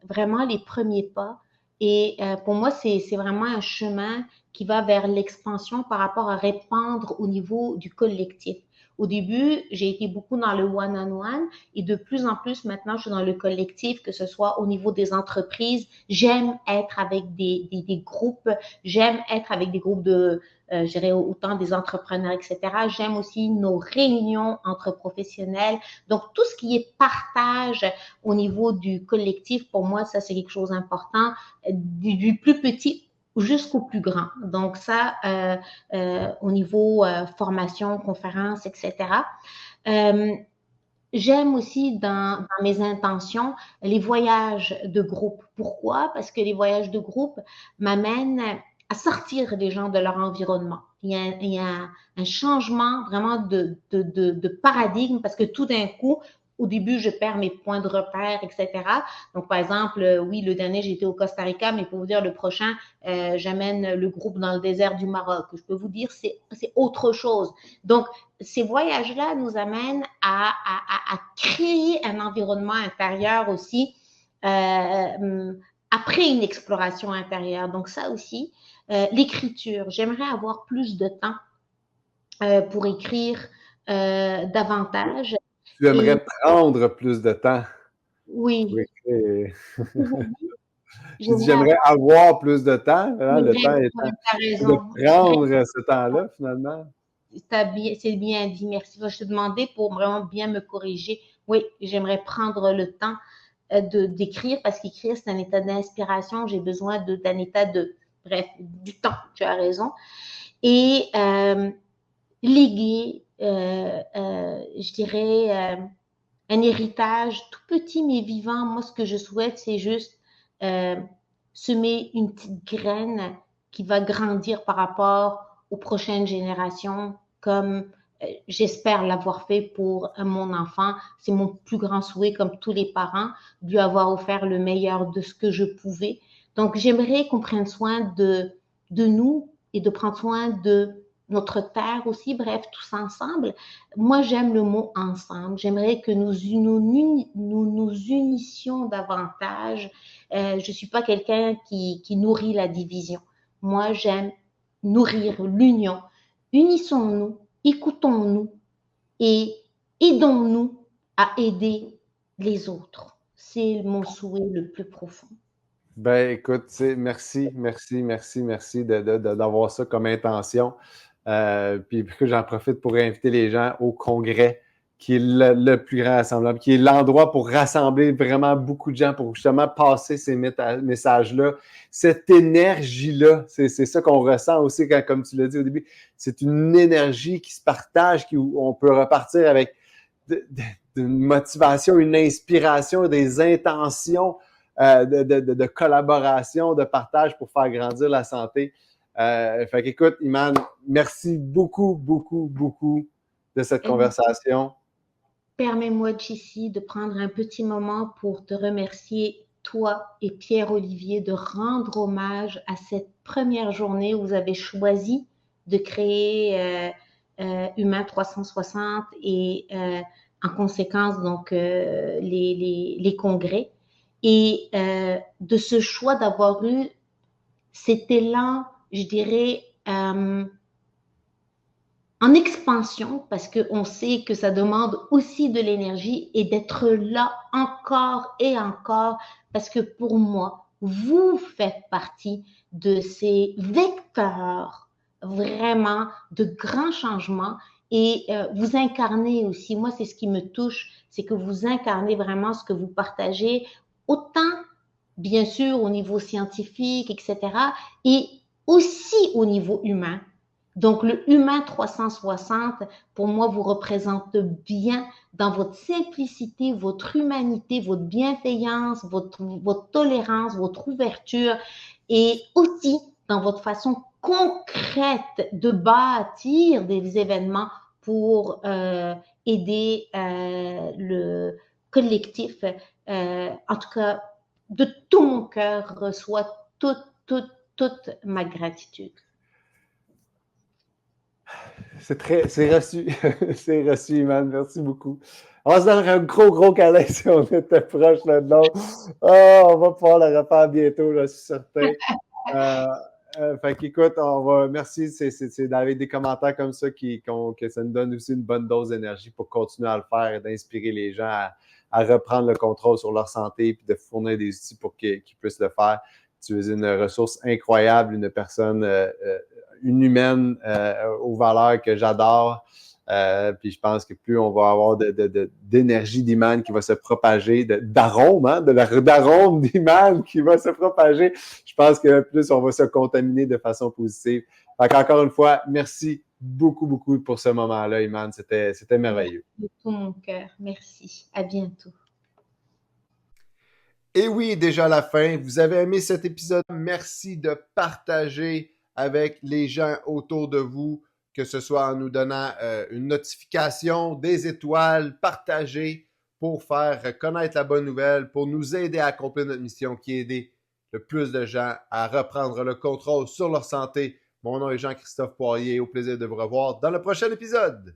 vraiment les premiers pas. Et pour moi, c'est vraiment un chemin qui va vers l'expansion par rapport à répandre au niveau du collectif. Au début, j'ai été beaucoup dans le one-on-one et de plus en plus maintenant, je suis dans le collectif, que ce soit au niveau des entreprises. J'aime être avec des groupes, j'aime être avec des groupes de, je dirais autant des entrepreneurs, etc. J'aime aussi nos réunions entre professionnels. Donc, tout ce qui est partage au niveau du collectif, pour moi, ça, c'est quelque chose d'important, du plus petit jusqu'au plus grand. Donc ça, au niveau formation, conférence, etc. J'aime aussi dans mes intentions les voyages de groupe. Pourquoi? Parce que les voyages de groupe m'amènent à sortir les gens de leur environnement. Il y a un changement vraiment de paradigme parce que tout d'un coup, au début, je perds mes points de repère, etc. Donc, par exemple, oui, le dernier, j'étais au Costa Rica, mais pour vous dire, le prochain, j'amène le groupe dans le désert du Maroc. Je peux vous dire, c'est autre chose. Donc, ces voyages-là nous amènent à créer un environnement intérieur aussi après une exploration intérieure. Donc, ça aussi, l'écriture. J'aimerais avoir plus de temps pour écrire davantage. Tu aimerais prendre plus de temps. Oui. Je dis, j'aimerais avoir plus de temps. Hein, le temps étant de prendre ce temps-là, finalement. C'est bien dit, merci. Je te demandais pour vraiment bien me corriger. Oui, j'aimerais prendre le temps d'écrire parce qu'écrire, c'est un état d'inspiration. J'ai besoin d'un état bref, du temps. Tu as raison. Et léguer, je dirais, un héritage tout petit mais vivant. Moi, ce que je souhaite, c'est juste semer une petite graine qui va grandir par rapport aux prochaines générations, comme j'espère l'avoir fait pour mon enfant. C'est mon plus grand souhait, comme tous les parents, de lui avoir offert le meilleur de ce que je pouvais. Donc, j'aimerais qu'on prenne soin de nous et de prendre soin de notre terre aussi, bref, tous ensemble. Moi, j'aime le mot ensemble. J'aimerais que nous unissions davantage. Je ne suis pas quelqu'un qui nourrit la division. Moi, j'aime nourrir l'union. Unissons-nous, écoutons-nous et aidons-nous à aider les autres. C'est mon souhait le plus profond. Ben, écoute, merci d'avoir ça comme intention. Puis que j'en profite pour inviter les gens au congrès, qui est le plus grand rassemblement, qui est l'endroit pour rassembler vraiment beaucoup de gens, pour justement passer ces messages-là, cette énergie-là. C'est ça qu'on ressent aussi, comme tu l'as dit au début. C'est une énergie qui se partage, où on peut repartir avec une motivation, une inspiration, des intentions de collaboration, de partage pour faire grandir la santé. Fait qu'écoute, Iman, merci beaucoup de cette conversation. Permets-moi, Jessie, de prendre un petit moment pour te remercier, toi et Pierre-Olivier, de rendre hommage à cette première journée où vous avez choisi de créer Humain 360 et en conséquence, donc, les congrès. Et de ce choix d'avoir eu cet élan, je dirais, en expansion, parce qu'on sait que ça demande aussi de l'énergie et d'être là encore et encore, parce que pour moi, vous faites partie de ces vecteurs vraiment de grands changements et vous incarnez aussi, moi c'est ce qui me touche, c'est que vous incarnez vraiment ce que vous partagez, autant bien sûr au niveau scientifique, etc., et aussi au niveau humain. Donc, le Humain 360, pour moi, vous représente bien dans votre simplicité, votre humanité, votre bienveillance, votre tolérance, votre ouverture et aussi dans votre façon concrète de bâtir des événements pour aider le collectif. En tout cas, de tout mon cœur, reçois toute ma gratitude. C'est reçu. C'est reçu, Iman. Merci beaucoup. On va se donner un gros câlin si on était proche là-dedans. Oh, on va pouvoir le refaire bientôt, je suis certain. Fait qu'écoute, merci. C'est avec des commentaires comme ça que ça nous donne aussi une bonne dose d'énergie pour continuer à le faire et d'inspirer les gens à reprendre le contrôle sur leur santé et de fournir des outils pour qu'ils puissent le faire. Tu es une ressource incroyable, une personne, une humaine aux valeurs que j'adore. Puis je pense que plus on va avoir d'énergie d'Iman qui va se propager, d'arôme, hein, d'arôme d'Iman qui va se propager, je pense que plus on va se contaminer de façon positive. Donc, encore une fois, merci beaucoup, beaucoup pour ce moment-là, Iman. C'était merveilleux. De tout mon cœur. Merci. À bientôt. Et oui, déjà la fin. Vous avez aimé cet épisode. Merci de partager avec les gens autour de vous, que ce soit en nous donnant une notification, des étoiles, partager pour faire connaître la bonne nouvelle, pour nous aider à accomplir notre mission qui est aider le plus de gens à reprendre le contrôle sur leur santé. Mon nom est Jean-Christophe Poirier. Au plaisir de vous revoir dans le prochain épisode.